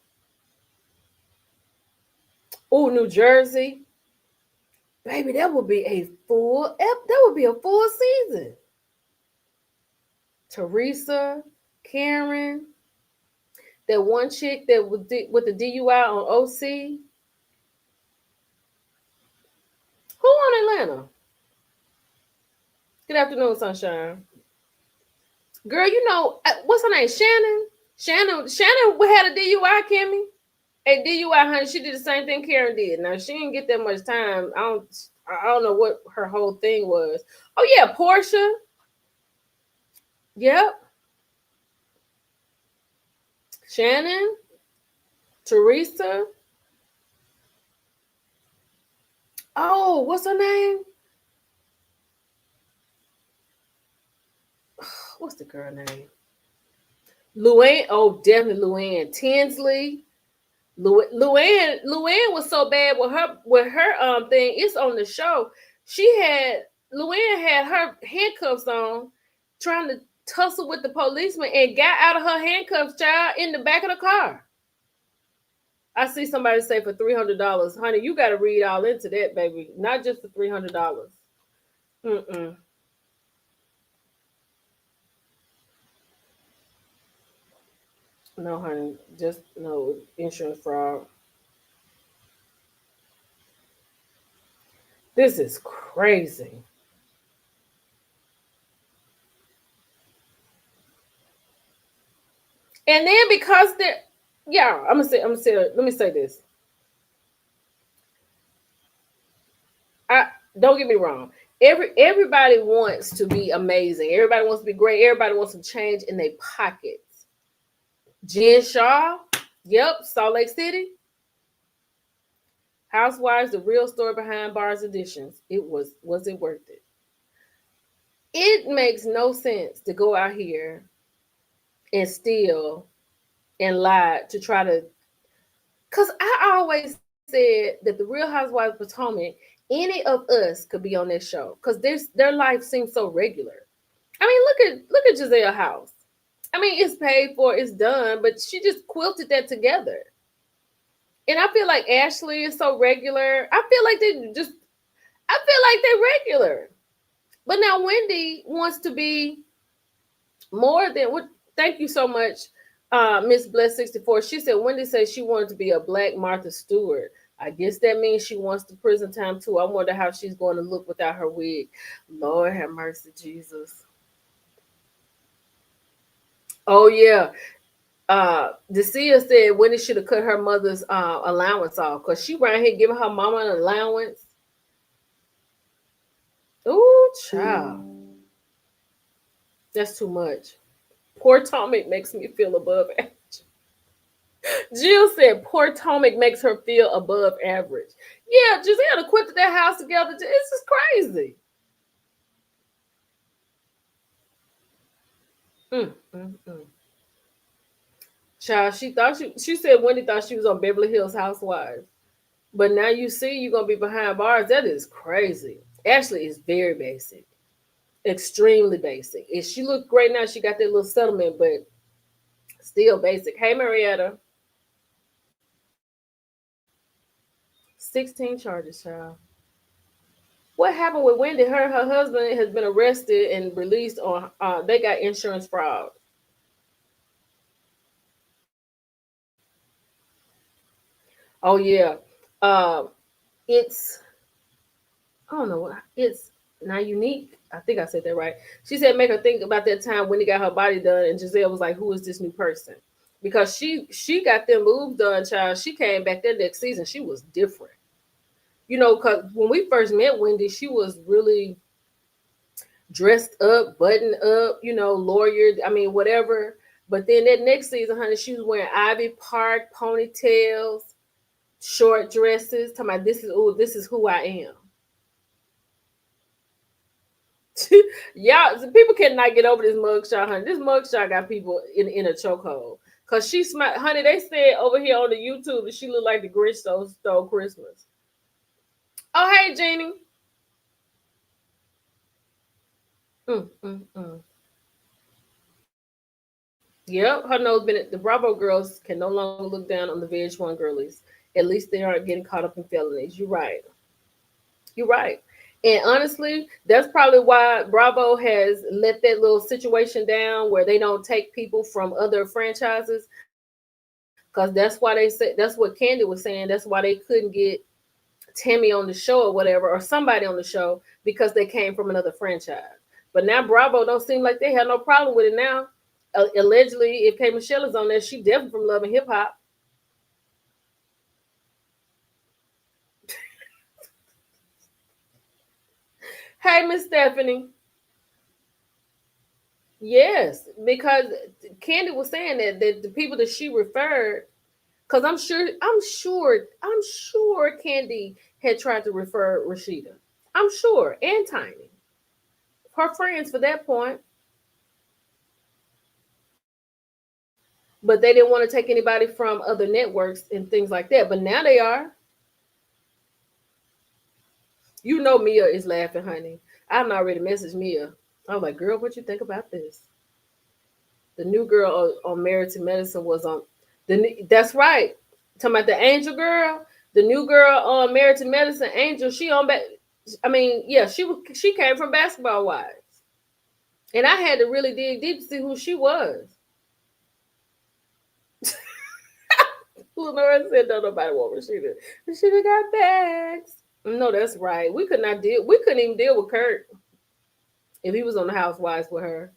Oh, New Jersey. Baby, that would be a full season. Teresa, Karen, that one chick that was with the DUI on OC. Who on Atlanta? Good afternoon, Sunshine. Girl, you know, what's her name? Shannon? Shannon had a DUI, Kimmy. A DUI, honey, she did the same thing Karen did. Now, she didn't get that much time. I don't know what her whole thing was. Oh, yeah, Portia. Yep. Shannon. Teresa. Oh, what's her name? What's the girl name? Luann. Oh, definitely Luann Tinsley. Luann was so bad with her thing. It's on the show. Luann had her handcuffs on, trying to tussle with the policeman and got out of her handcuffs, child, in the back of the car. I see somebody say for $300, honey, you got to read all into that, baby. Not just for $300. Mm-mm. No, honey, just no insurance fraud. This is crazy. And then because they're, yeah, I'm gonna say, let me say this. I don't get me wrong. Everybody wants to be amazing. Everybody wants to be great. Everybody wants some change in their pockets. Jen Shaw, yep, Salt Lake City. Housewives, the real story behind bars editions. Was it worth it? It makes no sense to go out here and steal and lie to try to. Because I always said that the Real Housewives of Potomac, any of us could be on that show because their life seems so regular. I mean, look at Giselle House. I mean, it's paid for, it's done, but she just quilted that together. And I feel like Ashley is so regular. I feel like they're regular. But now Wendy wants to be more than what. Thank you so much, Miss Bless 64. She said Wendy said she wanted to be a black Martha Stewart. I guess that means she wants the prison time too. I wonder how she's going to look without her wig. Lord have mercy, Jesus. Oh yeah. Decia said Wendy should have cut her mother's allowance off because she right here giving her mama an allowance. Ooh, child. That's too much. Poor Tomic makes me feel above average. Jill said poor Tomic makes her feel above average. Yeah, Giselle to quit that house together. It's just crazy. Mm. Child, she said Wendy thought she was on Beverly Hills Housewives. But now you see you're gonna be behind bars. That is crazy. Ashley is very basic. Extremely basic. And she looked great now. She got that little settlement, but still basic. Hey Marietta. 16 charges, child. What happened with Wendy? Her husband has been arrested and released on. They got insurance fraud. Oh yeah, uh, it's I don't know what it's not unique. I think I said that right. She said make her think about that time when he got her body done, and Giselle was like, "Who is this new person?" Because she got them boobs done, child. She came back that next season. She was different, because when we first met Wendy, she was really dressed up, buttoned up, lawyered. I mean, whatever. But then that next season, honey, she was wearing Ivy Park ponytails, short dresses. Talking about this is who I am. Y'all, people cannot get over this mugshot, honey. This mugshot got people in a chokehold. Cause she smart, honey. They said over here on the YouTube that she looked like the Grinch stole Christmas. Oh, hey, Jeannie. Mm. Yep, her nose been. The Bravo girls can no longer look down on the VH1 girlies. At least they aren't getting caught up in felonies. You're right. You're right. And honestly, that's probably why Bravo has let that little situation down where they don't take people from other franchises. Because that's why they said that's what Candy was saying. That's why they couldn't get Tammy on the show or whatever, or somebody on the show because they came from another franchise. But now Bravo don't seem like they have no problem with it now. Allegedly, if K Michelle is on there, she definitely from Love and Hip Hop. Hey, Miss Stephanie. Yes, because Candy was saying that the people that she referred, because I'm sure Candy had tried to refer Rashida. I'm sure, and Tiny, her friends for that point, but they didn't want to take anybody from other networks and things like that. But now they are. Mia is laughing, honey. I've already messaged Mia. I was like, girl, what you think about this? The new girl on Married to Medicine was on that's right. Talking about the Angel girl, the new girl on Married to Medicine, Angel. She on back. I mean, yeah, she came from Basketball Wives, and I had to really dig deep to see who she was. Lenora said, "No, nobody want Rashida. Rashida got bags." No, that's right. We could not deal. We couldn't even deal with Kurt if he was on the Housewives with her.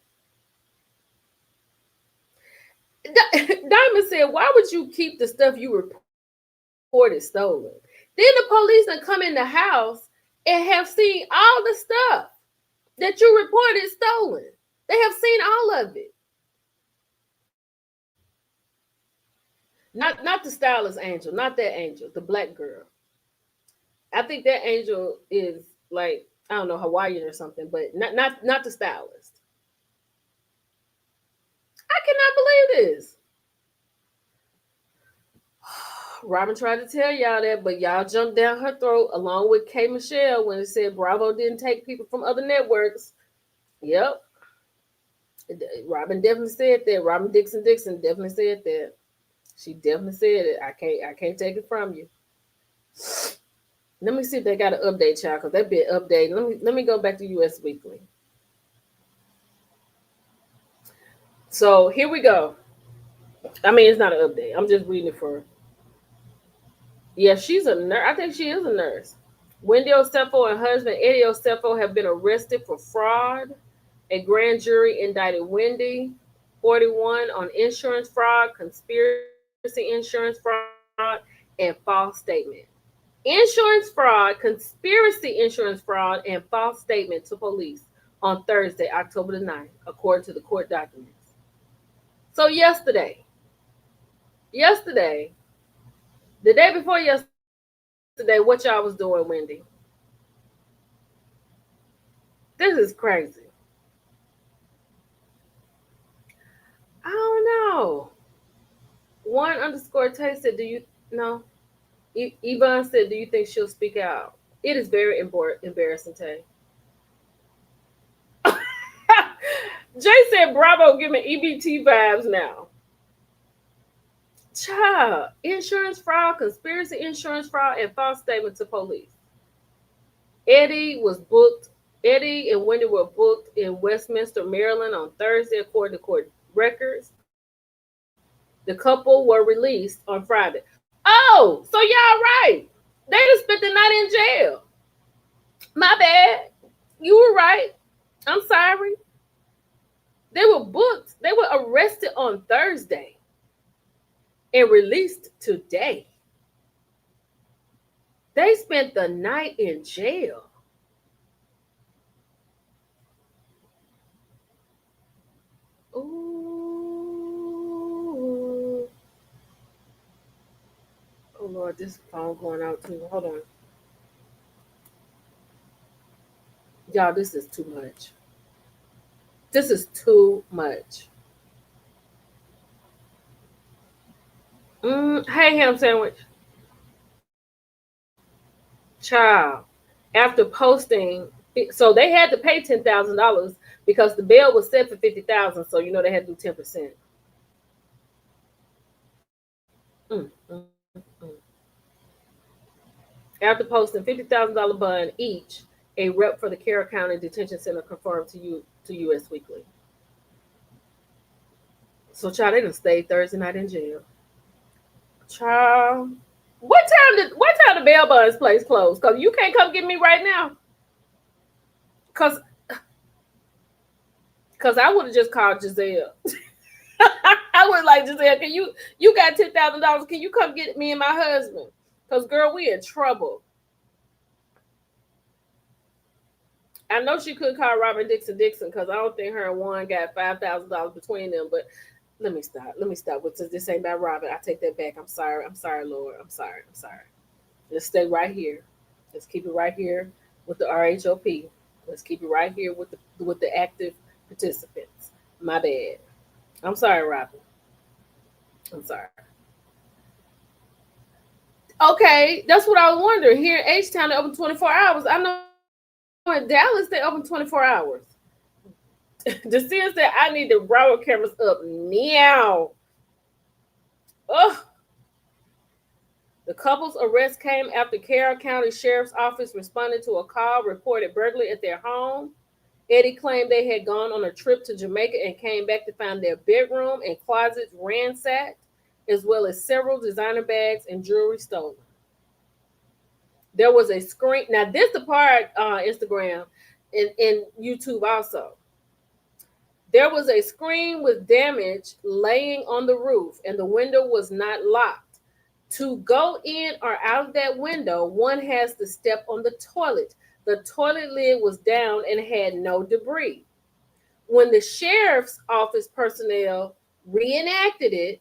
Diamond said, "Why would you keep the stuff you reported stolen? Then the police that come in the house and have seen all the stuff that you reported stolen. They have seen all of it. Not the stylist Angel, not that Angel, the black girl. I think that Angel is like I don't know Hawaiian or something, but not the stylist. I cannot believe this. Robin tried to tell y'all that, but y'all jumped down her throat along with K Michelle when it said Bravo didn't take people from other networks. Yep. Robin definitely said that. Robin Dixon definitely said that. She definitely said it. I can't take it from you. Let me see if they got an update, y'all, because that been updated. Let me go back to US Weekly. So here we go. I mean, it's not an update. I'm just reading it for. Yeah, she's a nurse. I think she is a nurse. Wendy Osefo and husband Eddie Osefo have been arrested for fraud. A grand jury indicted Wendy, 41, on insurance fraud, conspiracy insurance fraud, and false statement. Insurance fraud, conspiracy insurance fraud, and false statement to police on Thursday, October the 9th, according to the court documents. So yesterday, the day before yesterday, what y'all was doing, Wendy? This is crazy. I don't know. One underscore Tay said, "Do you know?" Yvonne said, "Do you think she'll speak out?" It is very embarrassing, Tay. Jay said, "Bravo, give me EBT vibes now." Child, insurance fraud, conspiracy insurance fraud, and false statement to police. Eddie was booked. Eddie and Wendy were booked in Westminster, Maryland on Thursday, according to court records. The couple were released on Friday. Oh, so y'all right. They just spent the night in jail. My bad. You were right. I'm sorry. They were booked. They were arrested on Thursday and released today. They spent the night in jail. Ooh. Oh Lord, this phone going out too. Hold on. Y'all, this is too much. This is too much. Hey, ham sandwich. Child. After posting, so they had to pay $10,000 because the bail was set for 50,000. So they had to do 10%. After posting $50,000 bond each, a rep for the Carroll County Detention Center confirmed to US Weekly. So, child, they done stayed Thursday night in jail. Child, what time the bail bonds place closed? Cause you can't come get me right now. Cause I would have just called Giselle. I was like, Giselle, can you got $10,000? Can you come get me and my husband? Cause girl, we in trouble. I know she could call Robert Dixon because I don't think her and Juan got $5,000 between them. But let me stop. This ain't about Robert. I take that back. I'm sorry. I'm sorry, Lord. I'm sorry. Let's stay right here. Let's keep it right here with the RHOP. Let's keep it right here with the active participants. My bad. I'm sorry, Robert. I'm sorry. Okay, that's what I was wondering. Here in H Town, they open 24 hours. I know in Dallas they open 24 hours. Jasira said, I need the Bravo cameras up now. Ugh. The couple's arrest came after Carroll County Sheriff's Office responded to a call reported burglary at their home. Eddie claimed they had gone on a trip to Jamaica and came back to find their bedroom and closets ransacked, as well as several designer bags and jewelry stolen. There was a screen. Now, this the part Instagram and YouTube also. There was a screen with damage laying on the roof, and the window was not locked. To go in or out of that window, one has to step on the toilet. The toilet lid was down and had no debris. When the sheriff's office personnel reenacted it,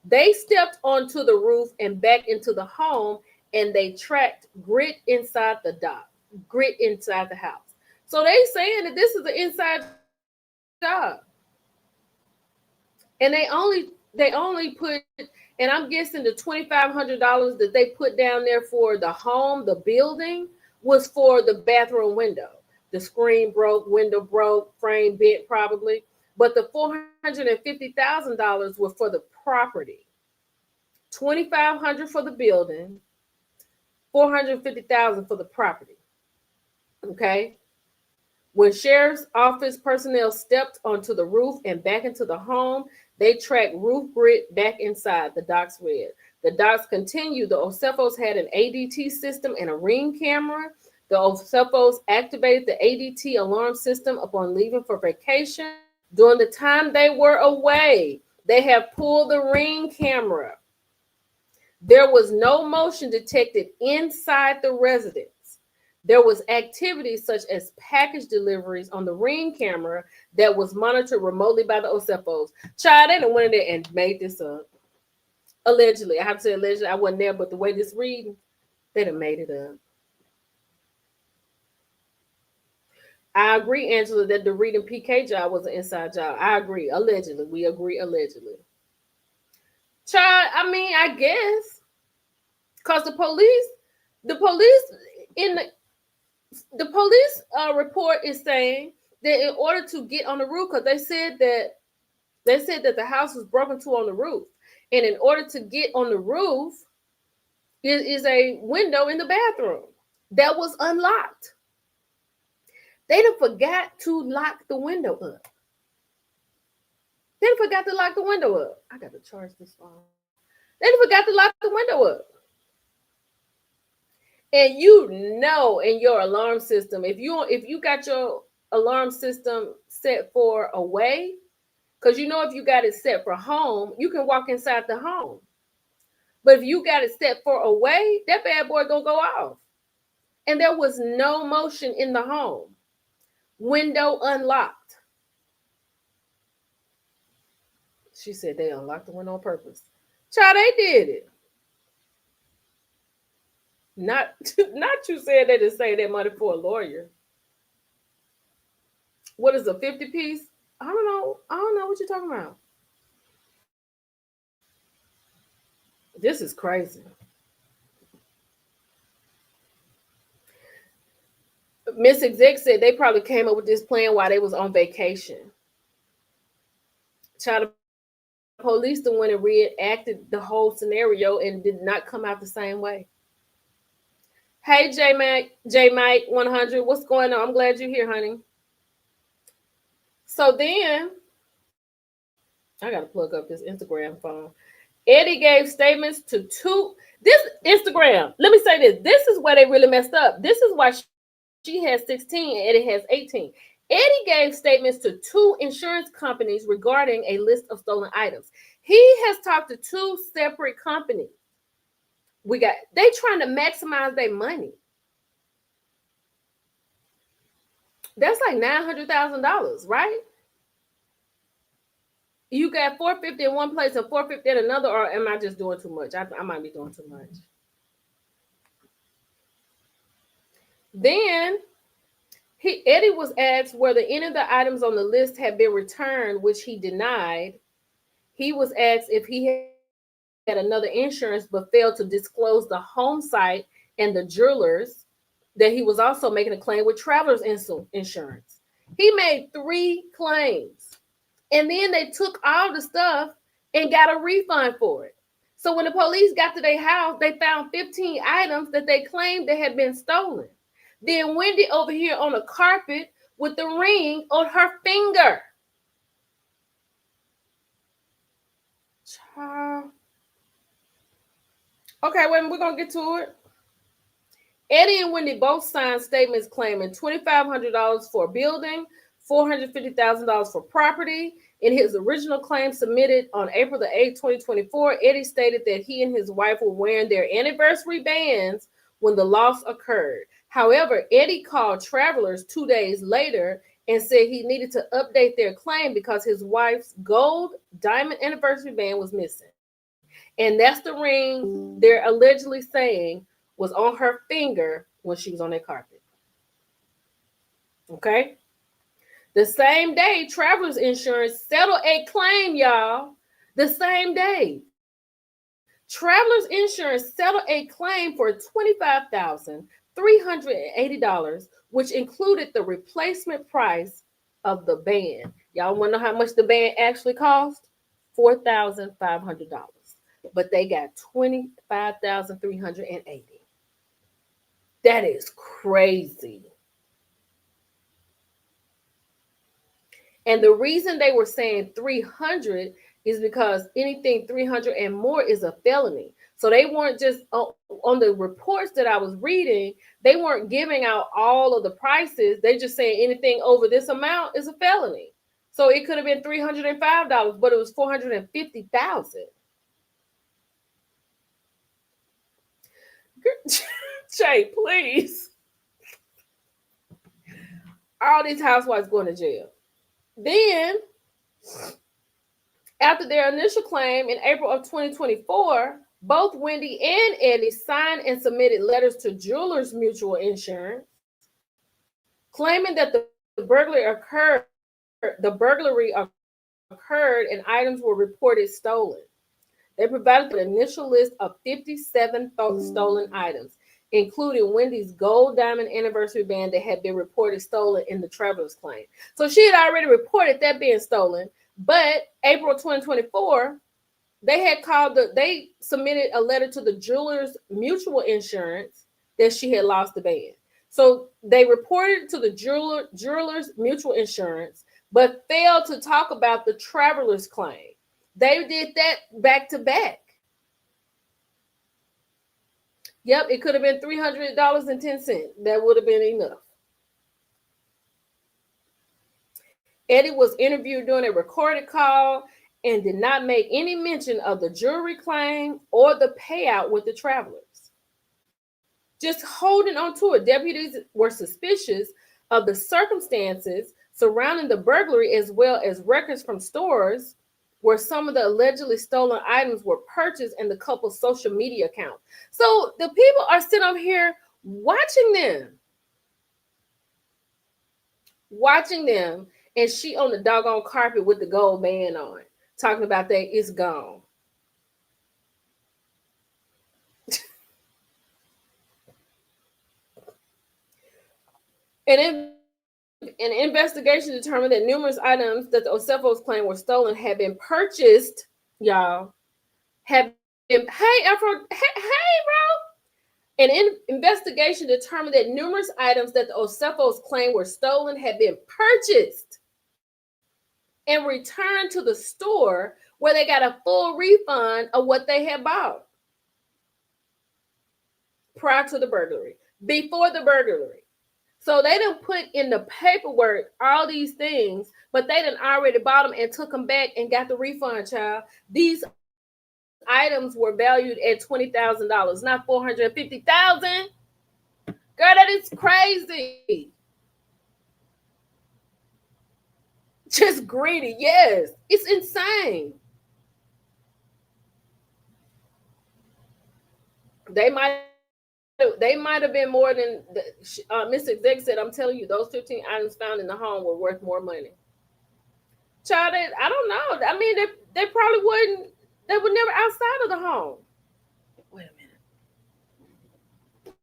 they stepped onto the roof and back into the home, and they tracked grit inside the house. So they saying that this is an inside job. And they only put, and I'm guessing the $2,500 that they put down there for the home, the building, was for the bathroom window. The screen broke, window broke, frame bent probably, but the $450,000 were for the property. 2,500 for the building, 450,000 for the property. Okay. When sheriff's office personnel stepped onto the roof and back into the home, they tracked roof grit back inside, the docs read. The docs continued. The Osefos had an ADT system and a ring camera. The Osefos activated the ADT alarm system upon leaving for vacation. During the time they were away, they have pulled the ring camera. There was no motion detected inside the residence. There was activity such as package deliveries on the ring camera that was monitored remotely by the Osefos. Child, they done went in there and made this up. Allegedly. I have to say allegedly. I wasn't there, but the way this reading, they done made it up. I agree, Angela, that the reading PK job was an inside job. I agree. Allegedly. We agree allegedly. Child, I mean, I guess. Because the police in the police report is saying that in order to get on the roof, because they said that the house was broken to on the roof, and in order to get on the roof is a window in the bathroom that was unlocked. They done forgot to lock the window up. They done forgot to lock the window up. I got to charge this phone. They done forgot to lock the window up. And in your alarm system, if you got your alarm system set for away, because if you got it set for home, you can walk inside the home. But if you got it set for away, that bad boy gonna go off. And there was no motion in the home. Window unlocked. She said they unlocked the window on purpose. Child, they did it. Not you said they didn't save that money for a lawyer. What is a 50 piece? I don't know. I don't know what you're talking about. This is crazy. Miss Exec said they probably came up with this plan while they was on vacation. Child, police the one and reenacted the whole scenario and did not come out the same way. Hey J Mike 100, what's going on? I'm glad you're here, honey. So then I gotta plug up this Instagram phone. Eddie gave statements to this Instagram. Let me say this. This is where they really messed up. This is why she has 16 and Eddie has 18. Eddie gave statements to 2 insurance companies regarding a list of stolen items. He has talked to 2 separate companies. They trying to maximize their money. That's like $900,000, right? You got 450 in one place and 450 in another, or am I just doing too much? I might be doing too much. Then Eddie was asked whether any of the items on the list had been returned, which he denied. He was asked if he had another insurance but failed to disclose the home site and the jewelers, that he was also making a claim with traveler's insurance. He made 3 claims. And then they took all the stuff and got a refund for it. So when the police got to their house, they found 15 items that they claimed that had been stolen. Then Wendy over here on the carpet with the ring on her finger. Child. Okay, wait, we're going to get to it. Eddie and Wendy both signed statements claiming $2,500 for a building, $450,000 for property. In his original claim submitted on April the 8th, 2024, Eddie stated that he and his wife were wearing their anniversary bands when the loss occurred. However, Eddie called Travelers 2 days later and said he needed to update their claim because his wife's gold diamond anniversary band was missing. And that's the ring they're allegedly saying was on her finger when she was on that carpet. Okay? The same day, Travelers Insurance settled a claim, y'all. The same day. Travelers Insurance settled a claim for $25,380, which included the replacement price of the band. Y'all want to know how much the band actually cost? $4,500. But they got 25,380. That is crazy. And the reason they were saying 300 is because anything 300 and more is a felony. So they weren't just on the reports that I was reading, they weren't giving out all of the prices. They just saying anything over this amount is a felony. So it could have been $305, but it was $450,000. Jay, please. All these housewives going to jail. Then, after their initial claim in April of 2024, both Wendy and Eddie signed and submitted letters to Jewelers Mutual Insurance, claiming that the burglary occurred and items were reported stolen. They provided an initial list of 57 stolen items, including Wendy's gold diamond anniversary band that had been reported stolen in the Travelers claim. So she had already reported that being stolen, but April 2024, they submitted a letter to the Jewelers Mutual Insurance that she had lost the band. So they reported to the Jewelers Mutual Insurance, but failed to talk about the Travelers claim. They did that back to back. Yep, it could have been $300.10. That would have been enough. Eddie was interviewed during a recorded call and did not make any mention of the jewelry claim or the payout with the Travelers. Just holding on to it, deputies were suspicious of the circumstances surrounding the burglary, as well as records from stores where some of the allegedly stolen items were purchased in the couple's social media account. So the people are sitting up here watching them, and she on the doggone carpet with the gold band on, talking about that it's gone. And an investigation determined that numerous items that the Osefos claim were stolen had been purchased, y'all. Hey, Afro, hey, bro. An investigation determined that numerous items that the Osefos claim were stolen had been purchased and returned to the store, where they got a full refund of what they had bought prior to the burglary, before the burglary. So they didn't put in the paperwork all these things, but they done already bought them and took them back and got the refund, child. These items were valued at $20,000, not $450,000. Girl, that is crazy. Just greedy, yes. It's insane. They might have been more than Mr. Exec said. I'm telling you, those 15 items found in the home were worth more money. Child, I don't know. I mean, they probably wouldn't. They were never outside of the home. Wait a minute.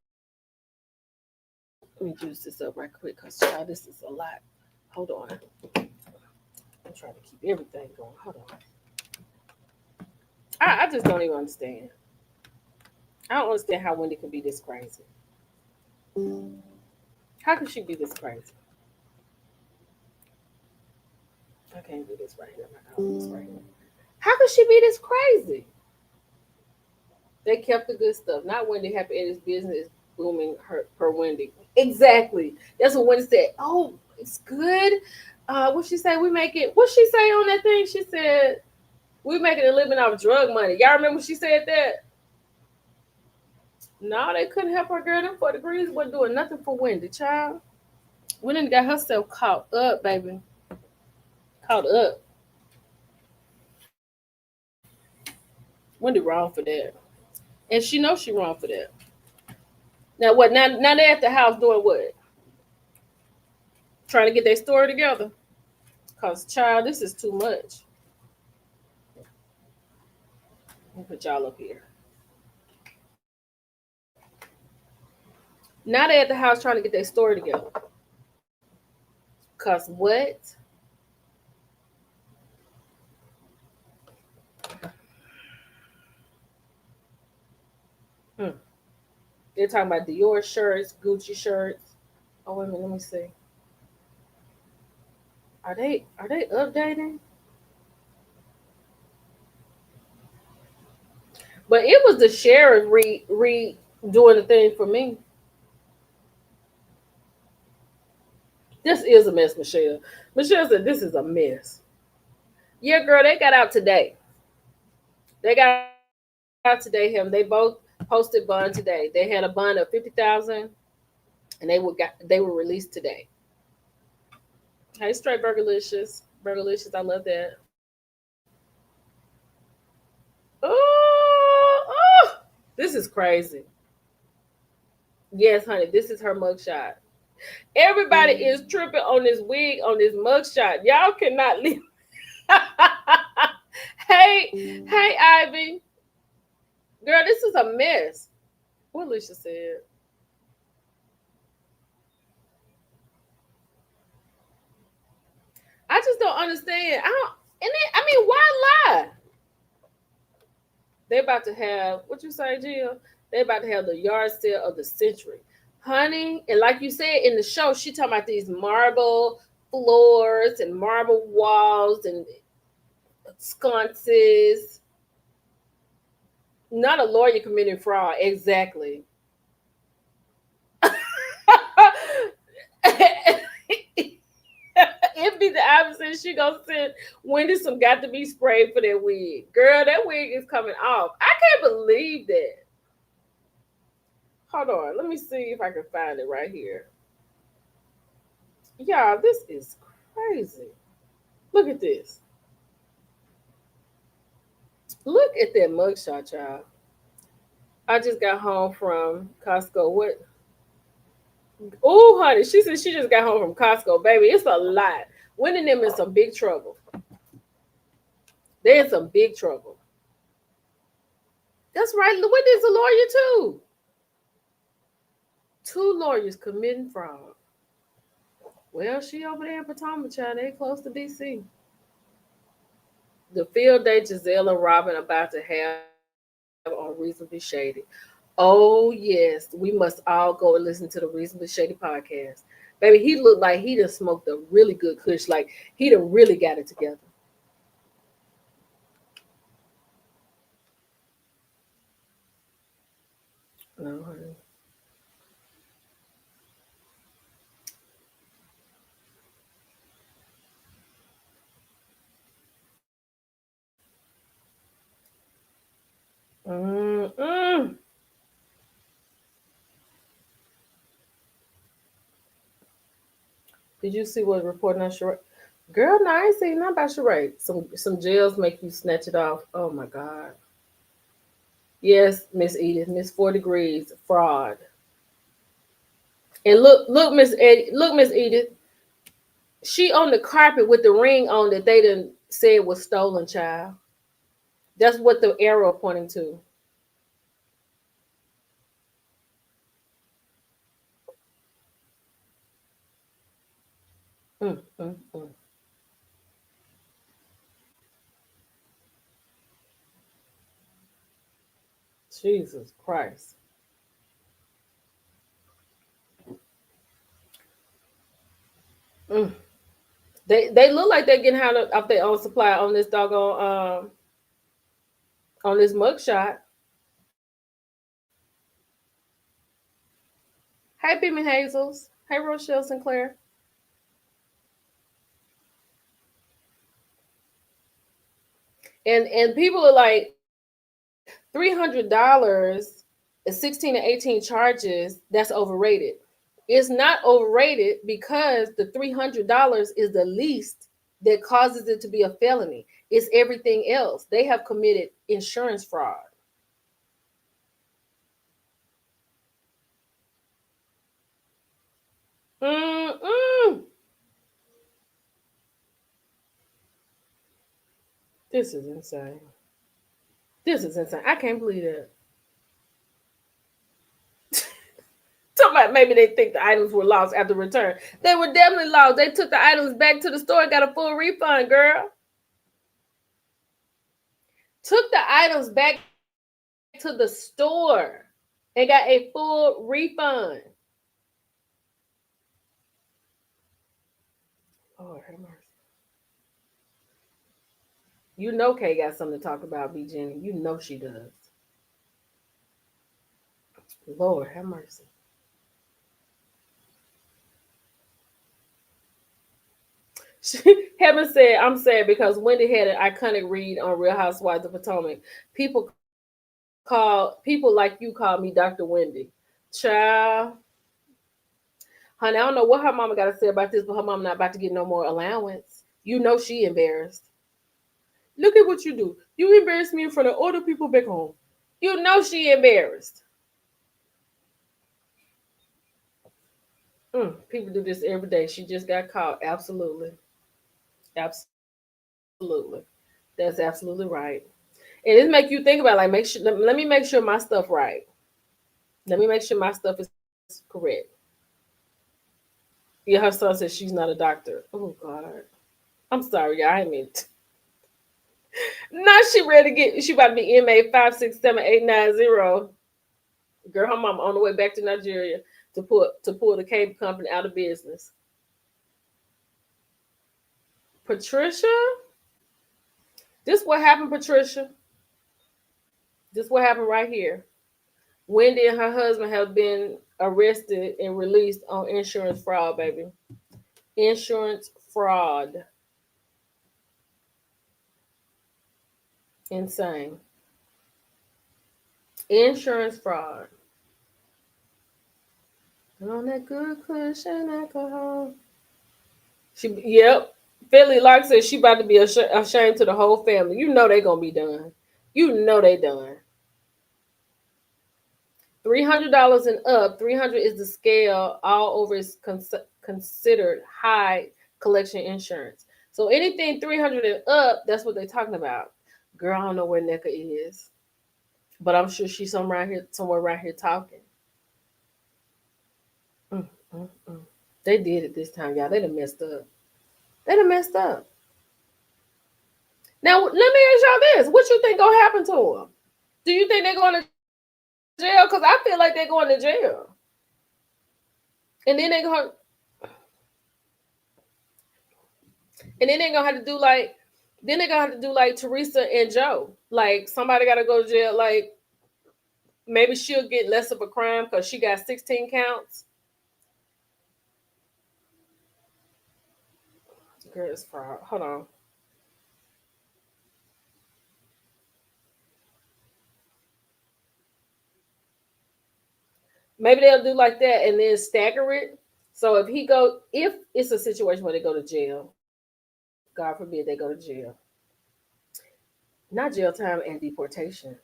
Let me juice this up right quick, because child, this is a lot. Hold on. I'm trying to keep everything going. Hold on. I just don't even understand. I don't understand how Wendy can be this crazy. How can she be this crazy? I can't do this right here. How could she be this crazy? They kept the good stuff. Not Wendy happy Eddie's business booming per Wendy. Exactly. That's what Wendy said. Oh, it's good. What she say? What she say on that thing? She said, we making a living off drug money. Y'all remember when she said that? No, they couldn't help her, girl. Them 4 degrees wasn't doing nothing for Wendy, child. Wendy got herself caught up, baby. Caught up. Wendy wrong for that. And she knows she wrong for that. Now what? Now they at the house doing what? Trying to get their story together. Cause child, this is too much. Let me put y'all up here. Now they at the house trying to get their story together. Cause what? Hmm. They're talking about Dior shirts, Gucci shirts. Oh wait a minute, let me see. Are they updating? But it was the sheriff re doing the thing for me. This is a mess, Michelle. Michelle said this is a mess. Yeah, girl, they got out today. They got out today. Him. They both posted bond today. They had a bond of 50,000, and they were released today. Hey, straight burgerlicious, burgerlicious. I love that. Oh, this is crazy. Yes, honey, this is her mugshot. Everybody is tripping on this wig, on this mugshot. Y'all cannot leave. Hey, Ivy. Girl, this is a mess. What Alicia said. I just don't understand. I don't and then, I mean, why lie? They about to have what you say, Jill? They about to have the yard sale of the century. Honey, and like you said in the show, she talking about these marble floors and marble walls and sconces. Not a lawyer committing fraud, exactly. It be the opposite. She gonna send Wendy some got to be sprayed for that wig. Girl, that wig is coming off. I can't believe that. Hold on. Let me see if I can find it right here. Y'all, this is crazy. Look at this. Look at that mugshot, y'all. I just got home from Costco. What? Oh, honey, she said she just got home from Costco. Baby, it's a lot. Wendy and them in some big trouble. They're in some big trouble. That's right. Wendy's a lawyer too. Two lawyers committing fraud. Well, she over there in Potomac, child. They close to DC. The field day Giselle and Robin about to have on Reasonably Shady. Oh yes, we must all go and listen to the Reasonably Shady podcast. Baby, he looked like he done smoked a really good kush. Like he done really got it together. No, honey. Mm-mm. Did you see what reporting on Sheree? Girl, no, I ain't seen nothing about Sheree. Some jails make you snatch it off. Oh my God. Yes, Miss Edith, Miss 4 Degrees, fraud. And look, Miss Edith. She on the carpet with the ring on that they didn't say it was stolen, child. That's what the arrow pointing to. Mm. Jesus Christ. Mm. They look like they're getting out of their own supply on this doggone on this mugshot. Hey, Beaming Hazels. Hey, Rochelle Sinclair. And people are like $300 is 16 and 18 charges. That's overrated. It's not overrated because the $300 is the least that causes it to be a felony. It's everything else. They have committed insurance fraud. Mm-mm. This is insane. This is insane. I can't believe that. Talking about maybe they think the items were lost after return. They were definitely lost. They took the items back to the store and got a full refund, girl. Took the items back to the store and got a full refund. Lord have mercy. You know Kay got something to talk about, B Jenny. You know she does. Lord have mercy. Heaven said, I'm sad because Wendy had an iconic read on Real Housewives of Potomac. People like you call me Dr. Wendy. Child. Honey, I don't know what her mama got to say about this, but her mama not about to get no more allowance. You know she embarrassed. Look at what you do. You embarrassed me in front of all the people back home. You know she embarrassed. People do this every day. She just got caught. Absolutely. Absolutely. That's absolutely right. And it make you think about like make sure let me make sure my stuff right. Let me make sure my stuff is correct. Yeah, her son says she's not a doctor. Oh God. I'm sorry, y'all. I mean now she ready to get she about to be MA 567-890. Girl, her mom on the way back to Nigeria to pull the cable company out of business. Patricia? This what happened, Patricia. This what happened right here. Wendy and her husband have been arrested and released on insurance fraud, baby. Insurance fraud. Insane. Insurance fraud. And on that good cushion alcohol. Yep. Philly Lock says she about to be ashamed to the whole family. You know they gonna be done. You know they done. $300 and up. 300 is the scale. All over is considered high collection insurance. So anything 300 and up, that's what they're talking about. Girl, I don't know where NECA is, but I'm sure she's somewhere around here talking. Mm, mm, mm. They did it this time, y'all. They done messed up. They done messed up. Now let me ask y'all this: what you think gonna happen to them? Do you think they're going to jail? Because I feel like they're going to jail, and then they're going, have to do like, then they're gonna have to do like Teresa and Joe. Like somebody got to go to jail. Like maybe she'll get less of a crime because she got 16 counts. Girl, it's fraud. Hold on. Maybe they'll do like that and then stagger it. So if it's a situation where they go to jail, God forbid they go to jail, not jail time and deportation.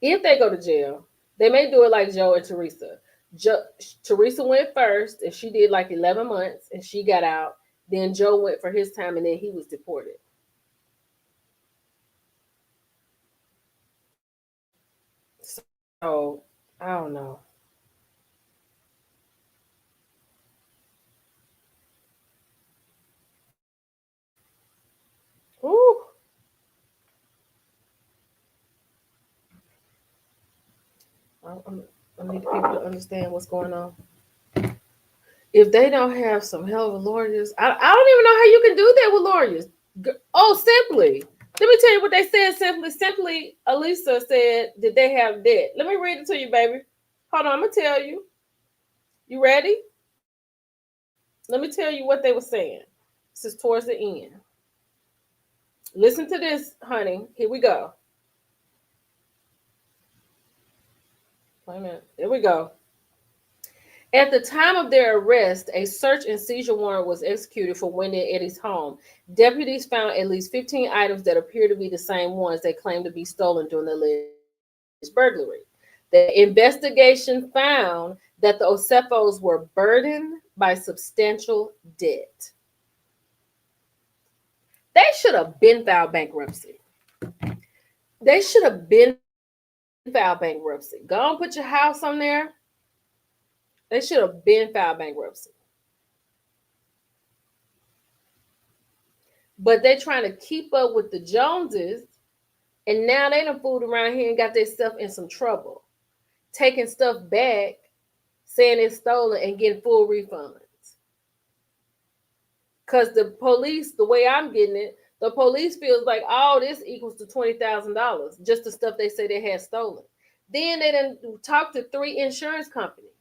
If they go to jail, they may do it like Joe and Teresa. Teresa went first and she did like 11 months and she got out. Then Joe went for his time and then he was deported. So I don't know. Ooh, I need people to understand what's going on. If they don't have some hell of a lawyers, I don't even know how you can do that with lawyers. Oh, simply. Let me tell you what they said simply. Simply, Elisa said that they have debt. Let me read it to you, baby. Hold on, I'm going to tell you. You ready? Let me tell you what they were saying. This is towards the end. Listen to this, honey. Here we go. Wait a minute. Here we go. At the time of their arrest, a search and seizure warrant was executed for Wendy and Eddie's home. Deputies found at least 15 items that appear to be the same ones they claimed to be stolen during the alleged burglary. The investigation found that the Osefos were burdened by substantial debt. They should have been filed bankruptcy. They should have been filed bankruptcy. Go and put your house on there. They should have been filed bankruptcy. But they're trying to keep up with the Joneses, and now they done fooled around here and got themselves in some trouble, taking stuff back, saying it's stolen, and getting full refunds. Because the police, the way I'm getting it, the police feels like all this equals to $20,000, just the stuff they say they had stolen. Then they done talked to 3 insurance companies.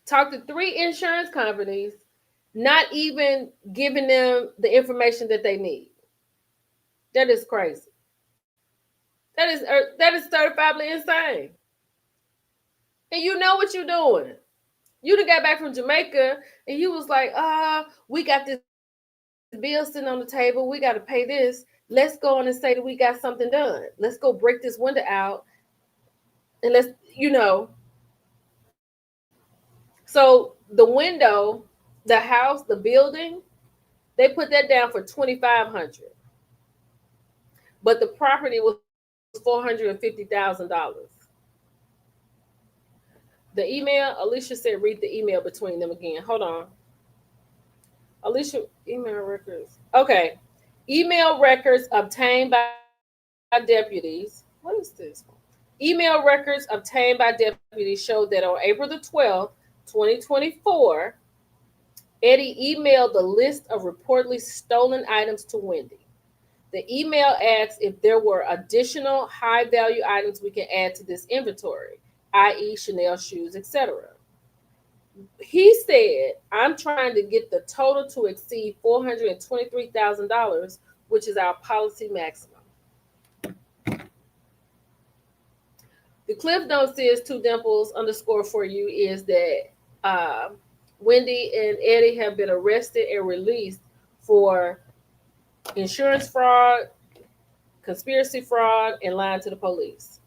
Talked to 3 insurance companies, not even giving them the information that they need. That is crazy. That is certifiably insane. And you know what you're doing. You done got back from Jamaica and you was like, we got this bill sitting on the table. We got to pay this. Let's go on and say that we got something done. Let's go break this window out. And so the window, the house, the building, they put that down for $2,500. But the property was $450,000. The email, Alicia said, read the email between them again. Hold on. Alicia, email records. Okay. Email records obtained by deputies. What is this? Email records obtained by deputies showed that on April the 12th, 2024, Eddie emailed the list of reportedly stolen items to Wendy. The email asks if there were additional high value items we can add to this inventory, i.e., Chanel shoes, etc. He said, I'm trying to get the total to exceed $423,000, which is our policy maximum. The Cliff Notes is 2dimples _ for you is that Wendy and Eddie have been arrested and released for insurance fraud, conspiracy fraud, and lying to the police.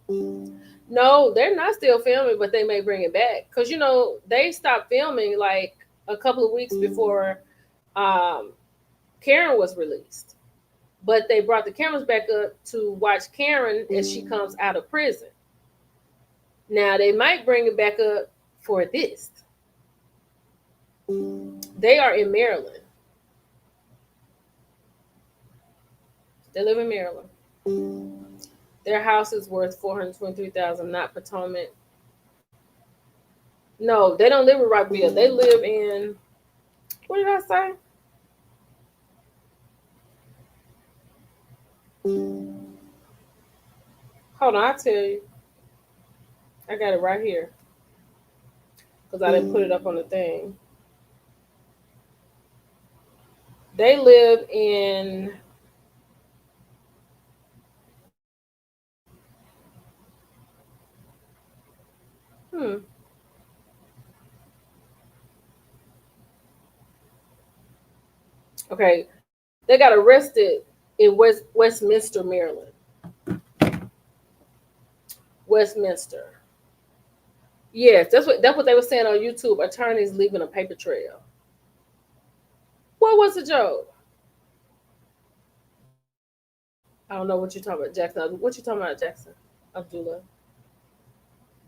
No, they're not still filming, but they may bring it back. Because, they stopped filming like a couple of weeks before Karen was released. But they brought the cameras back up to watch Karen as she comes out of prison. Now, they might bring it back up for this. They are in Maryland. They live in Maryland. Their house is worth $423,000, not Potomac. No, they don't live in Rockville. They live in, what did I say? Hold on, I'll tell you. I got it right here. Because I didn't put it up on the thing. They live in Okay, they got arrested in Westminster, Maryland. Westminster. Yes, that's what they were saying on YouTube. Attorneys leaving a paper trail. What was the joke? I don't know what you're talking about, Jackson. What you talking about, Jackson? Abdullah.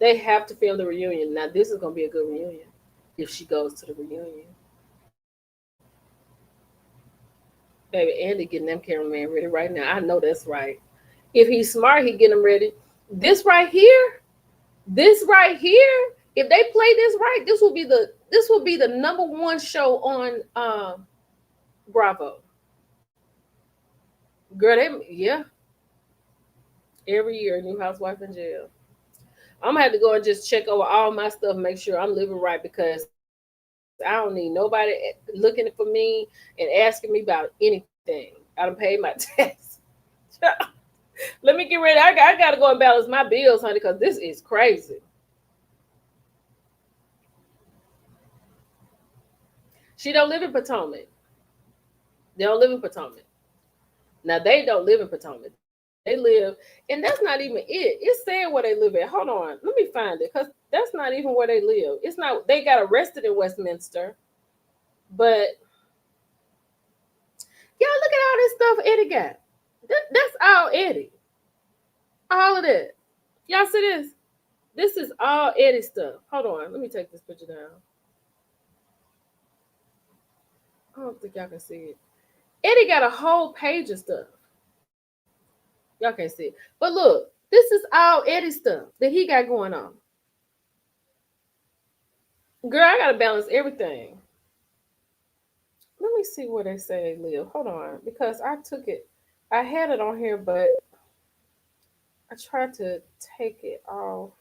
They have to film the reunion. Now, this is going to be a good reunion if she goes to the reunion. Baby, Andy getting them cameraman ready right now. I know that's right. If he's smart, he get them ready. This right here, if they play this right, this will be the #1 show on Bravo. Girl, yeah. Every year, new housewife in jail. I'm gonna have to go and just check over all my stuff, and make sure I'm living right, because I don't need nobody looking for me and asking me about anything. I done paid my tax. Let me get ready. I gotta go and balance my bills, honey, because this is crazy. She don't live in Potomac. They don't live in Potomac. Now, they don't live in Potomac. They live, and that's not even it. It's saying where they live at. Hold on. Let me find it, because that's not even where they live. It's not. They got arrested in Westminster, but Y'all look at all this stuff Eddie got. That's all Eddie. All of that. Y'all see this? This is all Eddie stuff. Hold on. Let me take this picture down. I don't think y'all can see it. Eddie got a whole page of stuff. Y'all can't see it. But look, this is all Eddie stuff that he got going on. Girl, I gotta balance everything. Let me see where they say they live. Hold on. Because I took it. I had it on here, but I tried to take it off.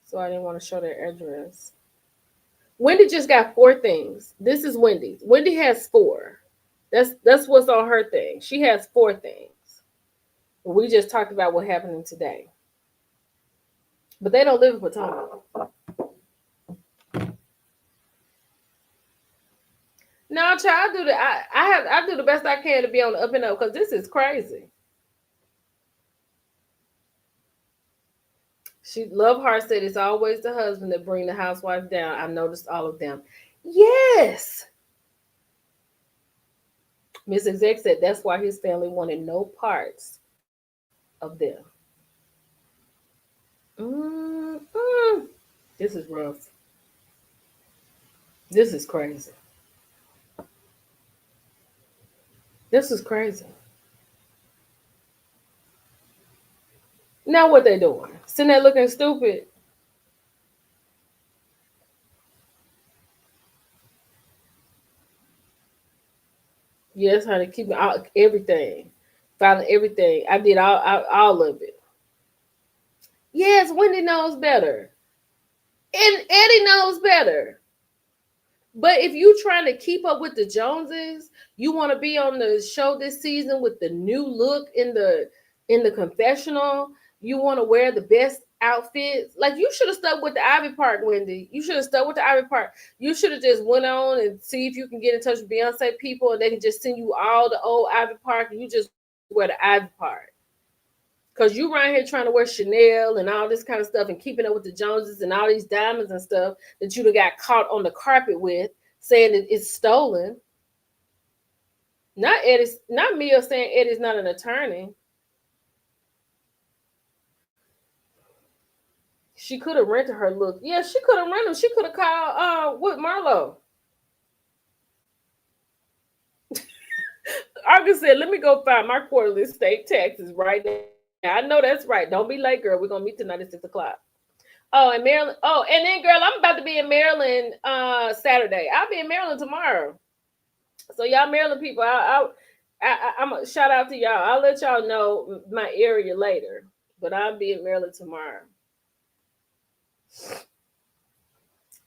So I didn't want to show their address. Wendy just got four things. This is Wendy's. Wendy has four. That's what's on her thing. She has four things. We just talked about what happened today. But they don't live in Potomac. No, child, I do the best I can to be on the up and up because this is crazy. She Love Heart said it's always the husband that bring the housewife down. I noticed all of them. Yes. Miss Exec said that's why his family wanted no parts of them. Mm-mm. This is rough. This is crazy. This is crazy. Now what they doing? Sitting there looking stupid. Yes, honey, keep everything. Filing everything. I did all of it. Yes, Wendy knows better. And Eddie knows better. But if you trying to keep up with the Joneses, you want to be on the show this season with the new look in the confessional. You want to wear the best outfits. Like you should have stuck with the Ivy Park, Wendy. You should have stuck with the Ivy Park. You should have just went on and see if you can get in touch with Beyonce people, and they can just send you all the old Ivy Park, and you just wear the Ivy Park. Cause you around here trying to wear Chanel and all this kind of stuff and keeping up with the Joneses and all these diamonds and stuff that you'd have got caught on the carpet with, saying that it's stolen. Not Mia saying Eddie's not an attorney. She could have rented her look. Yeah, she could have rented him. She could have called what Marlo. August said, let me go find my quarterly state taxes right now. I know that's right. Don't be late, girl. We're gonna meet tonight at 6 o'clock. Oh, and Maryland. Oh, and then girl, I'm about to be in Maryland Saturday. I'll be in Maryland tomorrow. So y'all Maryland people, I'm a shout out to y'all. I'll let y'all know my area later, but I'll be in Maryland tomorrow.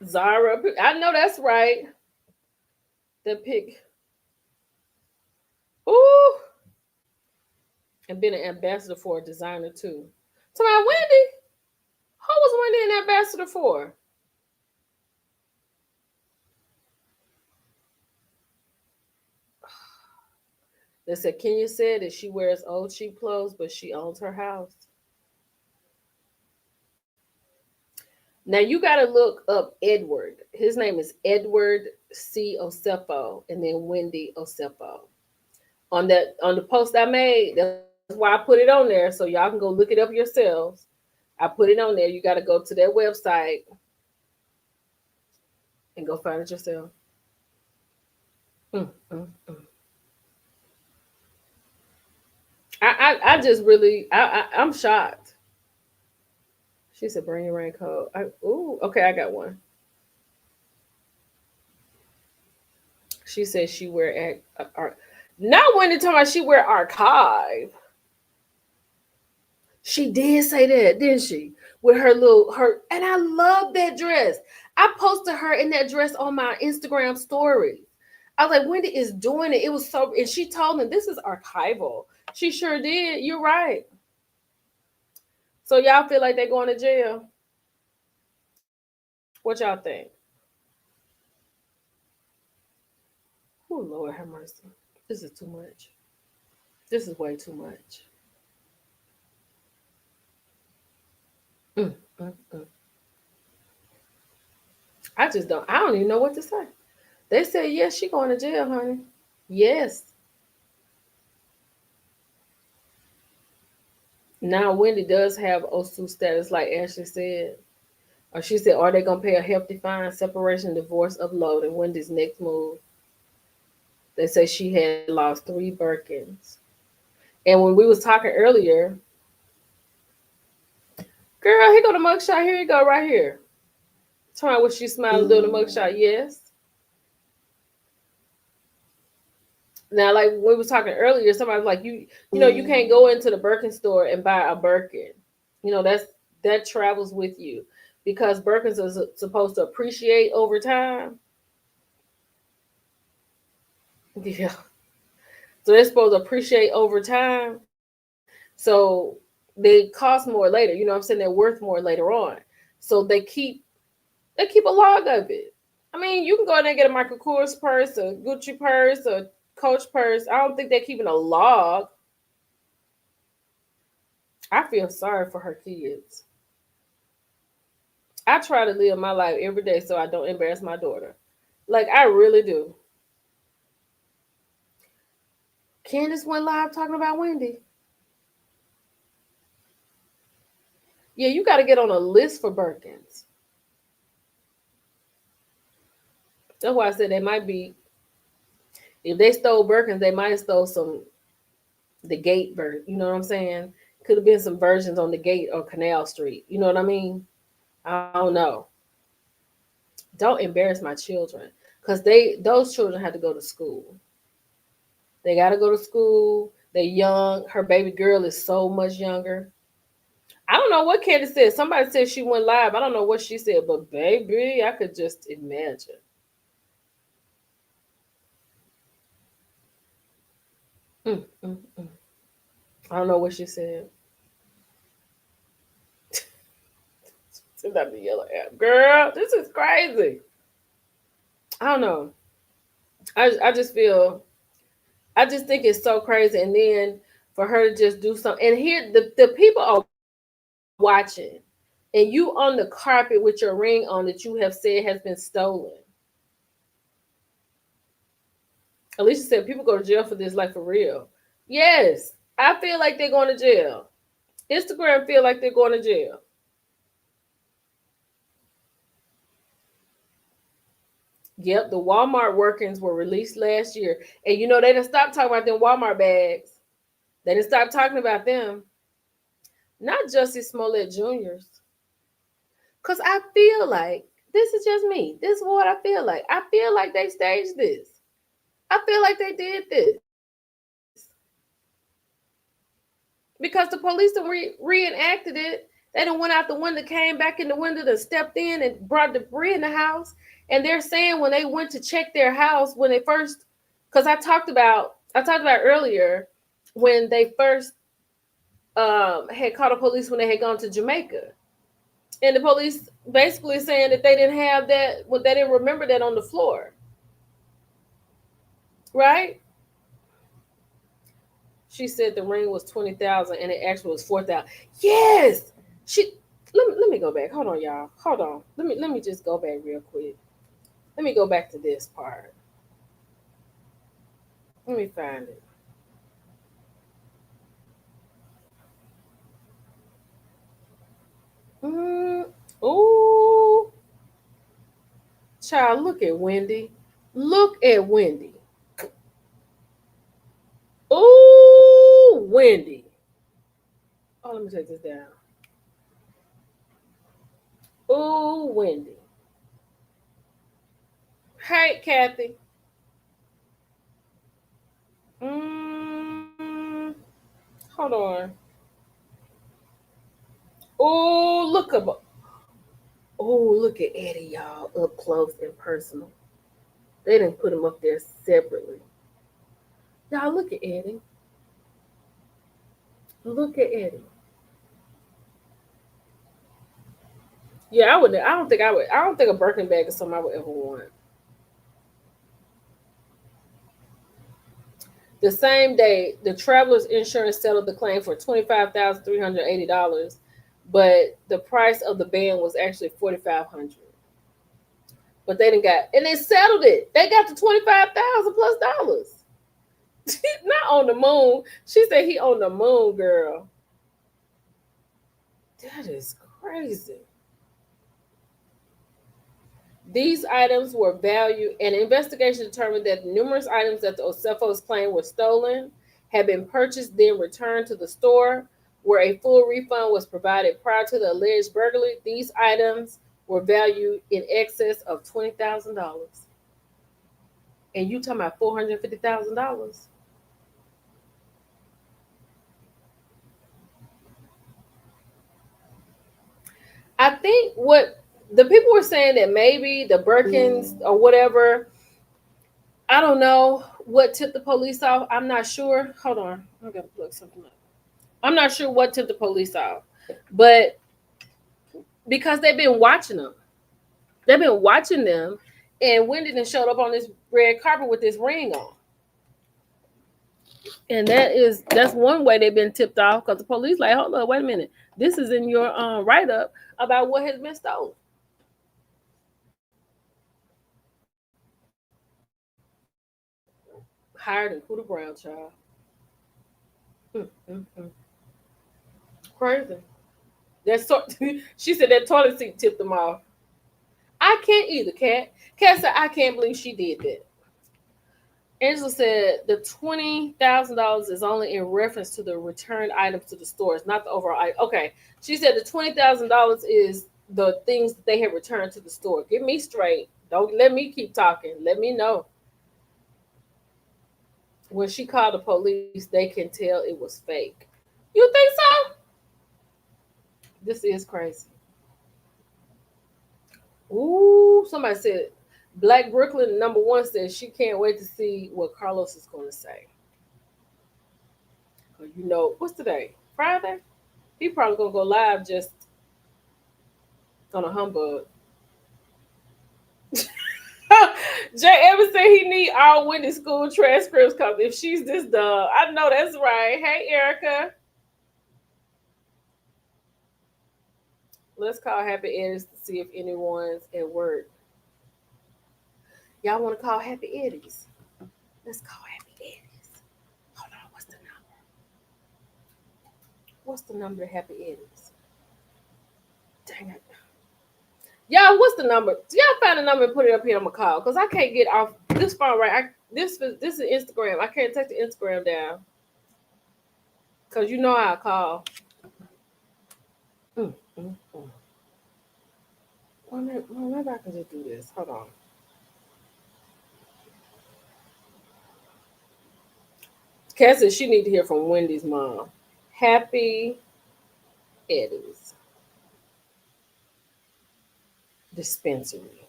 Zara, I know that's right. The pick. Ooh, and been an ambassador for a designer too. So my Wendy, who was Wendy an ambassador for? They said Kenya said that she wears old cheap clothes, but she owns her house. Now you got to look up Edward. His name is Edward C. Osefo, and then Wendy Osefo. On the post I made, that's why I put it on there, so y'all can go look it up yourselves. I put it on there. You got to go to their website and go find it yourself. Mm, mm, mm. I just really I'm shocked. She said, "Bring your raincoat." Ooh, okay, I got one. She said she wear art. Not when they talking about she wear archive. She did say that, didn't she? With her, and I love that dress. I posted her in that dress on my Instagram story. I was like, Wendy is doing it. It was so, and she told me this is archival. She sure did. You're right. So y'all feel like they're going to jail? What y'all think? Oh Lord, have mercy. This is too much. This is way too much. Mm, mm, mm. I just don't. I don't even know what to say. They said yes, she going to jail, honey. Yes. Now Wendy does have OSU status, like Ashley said. Or she said, are they gonna pay a hefty fine, separation, divorce, upload, and Wendy's next move? They say she had lost 3 Birkins. And when we was talking earlier, girl, here go the mugshot. Here you go, right here. Tell me what she smiling doing the mugshot. Yes. Now, like we was talking earlier, somebody was like, you know, you can't go into the Birkin store and buy a Birkin. You know, that travels with you because Birkins are supposed to appreciate over time. Yeah. So they're supposed to appreciate over time. So they cost more later. You know what I'm saying? They're worth more later on. So they keep a log of it. I mean, you can go in there and get a Michael Kors purse, a Gucci purse, a Coach purse. I don't think they're keeping a log. I feel sorry for her kids. I try to live my life every day so I don't embarrass my daughter. Like I really do. Candace went live talking about Wendy. Yeah, you got to get on a list for Birkins. That's why I said they might be. If they stole Birkins, they might have stole some the gate bird. You know what I'm saying? Could have been some versions on the gate or Canal Street. You know what I mean? I don't know. Don't embarrass my children because those children had to go to school. They got to go to school. They're young. Her baby girl is so much younger. I don't know what Candace said. Somebody said she went live. I don't know what she said, but baby, I could just imagine. Mm. I don't know what she said. Send out the yellow app. Girl, this is crazy. I don't know. I just feel, I just think it's so crazy. And then for her to just do something. And here, the people are watching. And you on the carpet with your ring on that you have said has been stolen. Alicia said people go to jail for this, like for real. Yes, I feel like they're going to jail. Instagram feel like they're going to jail. Yep, the Walmart workings were released last year. And you know, they didn't stop talking about them Walmart bags. They didn't stop talking about them. Not Justice Smollett Jr.'s. Because I feel like, this is just me. This is what I feel like. I feel like they staged this. I feel like they did this. Because the police reenacted it. They done went out the window, came back in the window, and stepped in and brought debris in the house. And they're saying when they went to check their house, when they first, because I talked about earlier when they first had called the police when they had gone to Jamaica, and the police basically saying that they didn't have that, well, they didn't remember that on the floor, right? She said the ring was 20,000 and it actually was 4,000. Yes, she. Let me go back. Hold on, y'all. Hold on. Let me just go back real quick. Let me go back to this part. Let me find it. Mm, ooh, child, look at Wendy. Look at Wendy. Ooh, Wendy. Oh, let me take this down. Ooh, Wendy. Hey, Kathy. Mm, hold on. Ooh, look up. Oh, look at Eddie, y'all, up close and personal. They didn't put him up there separately. Y'all, look at Eddie. Look at Eddie. Yeah, I would. I don't think I would. I don't think a Birkin bag is something I would ever want. The same day, the traveler's insurance settled the claim for $25,380, but the price of the band was actually 4,500. But they didn't got, and they settled it. They got the 25,000 plus dollars. Not on the moon. She said he on the moon, girl. That is crazy. These items were valued. An investigation determined that numerous items that the Osefos claimed were stolen had been purchased, then returned to the store, where a full refund was provided prior to the alleged burglary. These items were valued in excess of $20,000. And you talking about $450,000? I think what the people were saying that maybe the Birkins or whatever, I don't know what tipped the police off. I'm not sure. Hold on. I gotta look something up. I'm not sure what tipped the police off. But because they've been watching them. They've been watching them, and Wendy then showed up on this red carpet with this ring on. And that's one way they've been tipped off because the police like, hold on, wait a minute. This is in your write up about what has been stolen. Hired and Cooter Brown, child. Mm. Crazy. That's so. She said that toilet seat tipped them off. I can't either, Kat. Kat said I can't believe she did that. Angela said the $20,000 is only in reference to the returned items to the stores, not the overall item. Okay, she said the $20,000 is the things that they had returned to the store. Get me straight. Don't let me keep talking. Let me know. When she called the police, they can tell it was fake. You think so? This is crazy. Ooh, somebody said Black Brooklyn #1 says she can't wait to see what Carlos is going to say. You know, what's today? Friday? He probably gonna go live just on a humbug. Jay Evans said he need all Wendy school transcripts because if she's this dumb, I know that's right. Hey Erica, let's call Happy Eddies to see if anyone's at work. Y'all want to call Happy Eddies? Let's call Happy Eddies. Hold on, what's the number? What's the number to Happy Eddies? Dang it. Y'all, what's the number? Y'all find the number and put it up here. I'm gonna call because I can't get off this phone. Right, this is Instagram. I can't take the Instagram down because you know how I call. Mm. Maybe I can just do this. Hold on. Kat says she need to hear from Wendy's mom. Happy Eddie's dispensary.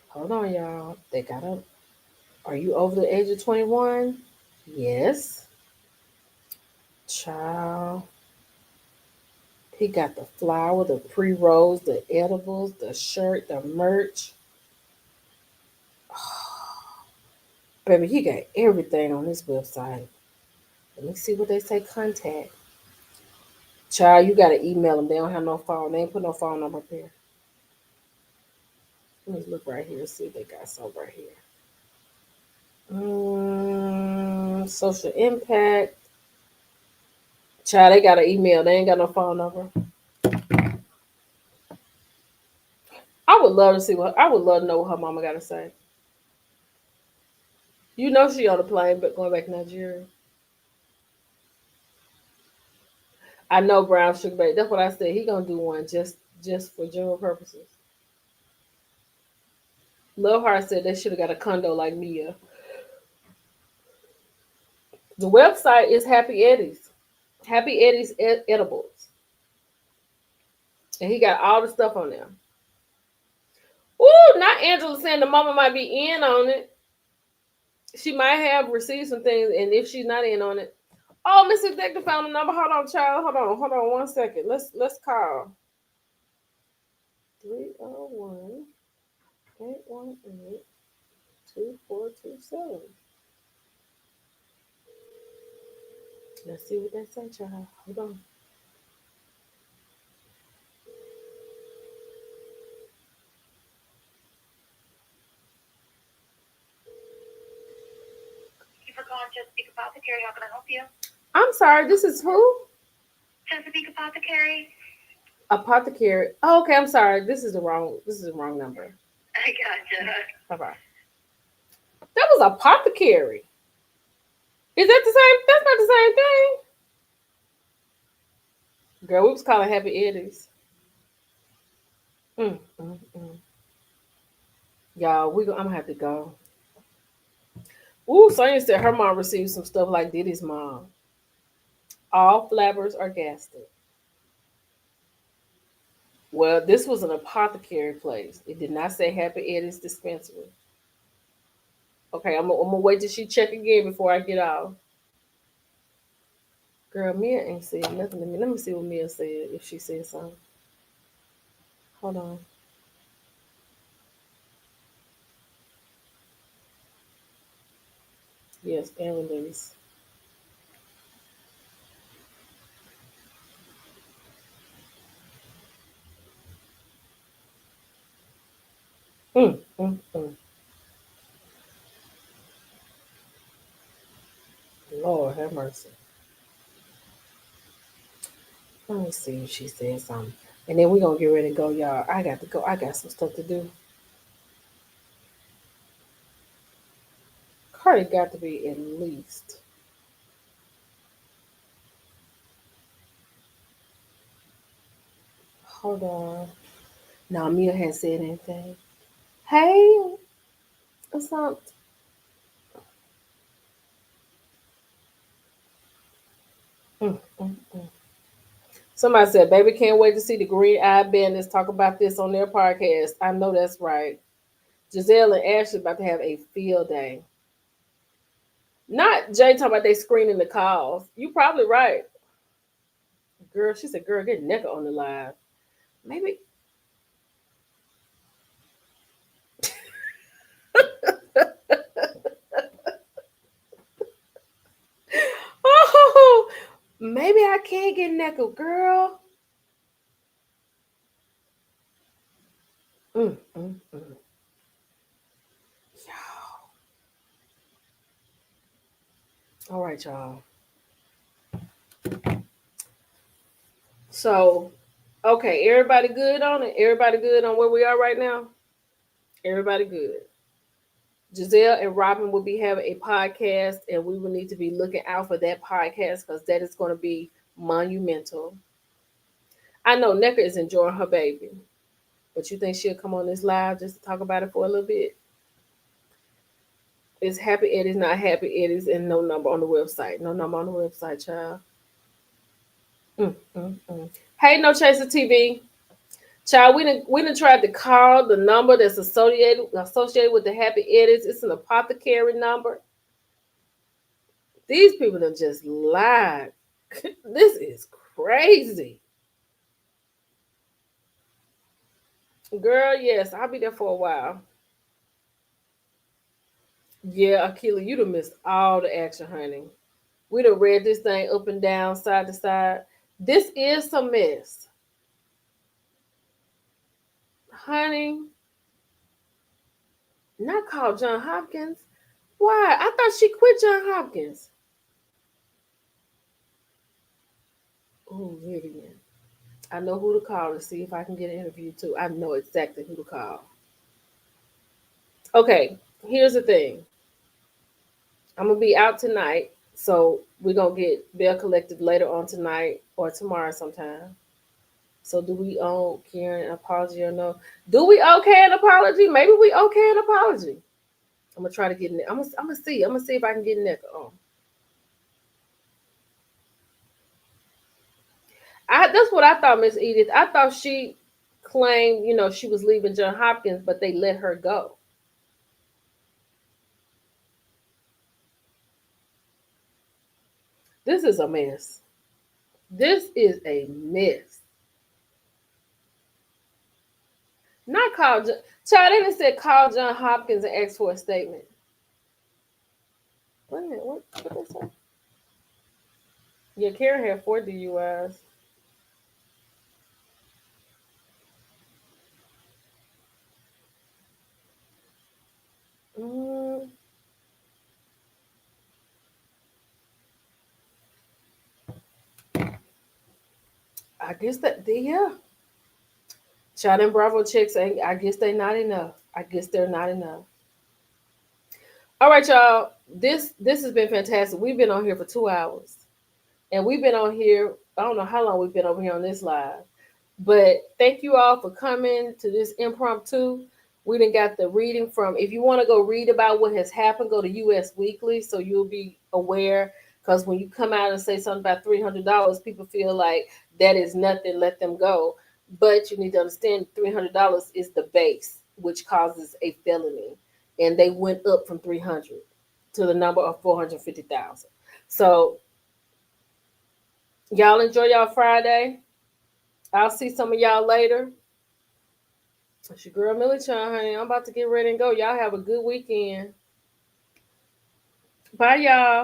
Hold on, y'all. They got up. Are you over the age of 21? Yes. Child. He got the flower, the pre-rolls, the edibles, the shirt, the merch. Baby, he got everything on his website. Let me see what they say. Contact. Child, you gotta email them. They don't have no phone. They ain't put no phone number up here. Let me look right here. See if they got some right here. Social impact. Child, they got an email. They ain't got no phone number. I would love to see what I would love to know what her mama got to say. You know she on the plane, but going back to Nigeria. I know Brown Sugar Baby. That's what I said. He gonna do one just for general purposes. Love Heart said they should have got a condo like Mia. The website is Happy Eddie's. Happy Eddie's edibles. And he got all the stuff on there. Ooh, not Angela saying the mama might be in on it. She might have received some things, and if she's not in on it. Oh, Miss Executive found the number. Hold on, child. Hold on 1 second. Let's call. 301-818-2427. Let's see what they say, child. Hold on. I'm sorry, this is who?
Chesapeake Apothecary.
Apothecary. Oh, okay, I'm sorry. This is the wrong number.
I gotcha.
Bye bye. That was apothecary. Is that the same? That's not the same thing. Girl, we was calling Happy Eddies. Mm. Y'all, I'm gonna have to go. Ooh, Sonya said her mom received some stuff like Diddy's mom. All flabbers are gasted. Well, this was an apothecary place. It did not say Happy Eddie's dispensary. Okay, I'm gonna wait till she check again before I get off. Girl, Mia ain't said nothing to me. Let me see what Mia said if she said something. Hold on. Yes, and release. Mm. Lord have mercy. Let me see if she said something. And then we gonna get ready to go, y'all. I got to go. I got some stuff to do. Cardi got to be at least. Hold on. Now Mia has said anything. Hey, what's up? Mm. Somebody said, "Baby, can't wait to see the Green Eye Bandits talk about this on their podcast." I know that's right. Giselle and Ashley about to have a field day. Not Jay talking about they screening the calls. You probably right, girl. She said, "Girl, get Necka on the live." Maybe. Oh, maybe I can't get Necka, girl. Mm. All right, y'all. So, okay, everybody good on it? Everybody good on where we are right now? Everybody good. Giselle and Robin will be having a podcast, and we will need to be looking out for that podcast because that is going to be monumental. I know Necka is enjoying her baby, but you think she'll come on this live just to talk about it for a little bit? It's Happy Eddie's, not Happy Eddie's, and no number on the website. No number on the website, child. Mm. Hey, No Chaser TV. Child, we done tried to call the number that's associated with the Happy Eddies. It's an apothecary number. These people done just lied. This is crazy. Girl, yes, I'll be there for a while. Yeah, Akila, you done missed all the action, honey. We done read this thing up and down, side to side. This is a mess. Honey, not called John Hopkins. Why? I thought she quit John Hopkins. Oh, Vivian. I know who to call to see if I can get an interview too. I know exactly who to call. Okay, here's the thing. I'm gonna be out tonight, so we're gonna get Bell collected later on tonight or tomorrow sometime. So do we owe Karen an apology or no? Do we owe Karen an apology? Maybe we owe Karen an apology. I'm gonna try to get in. I'm gonna see. I'm gonna see if I can get Nick on. That's what I thought, Miss Edith. I thought she claimed, she was leaving John Hopkins, but they let her go. This is a mess. This is a mess. Not call John. Child, they done said call John Hopkins and ask for a statement. Wait a minute, what they say? Yeah, Karen had 4 DUIs. Mm, I guess that yeah. Child and Bravo chicks ain't. I guess they not enough. I guess they're not enough. All right, y'all. This has been fantastic. We've been on here for 2 hours, and we've been on here. I don't know how long we've been over here on this live, but thank you all for coming to this impromptu. We done got the reading from. If you want to go read about what has happened, go to U.S. Weekly, so you'll be aware. Because when you come out and say something about $300, people feel like that is nothing. Let them go. But you need to understand, $300 is the base, which causes a felony, and they went up from 300 to the number of 450,000. So y'all enjoy y'all Friday. I'll see some of y'all later. It's your girl Millie Chan, honey. I'm about to get ready and go. Y'all have a good weekend. Bye, y'all.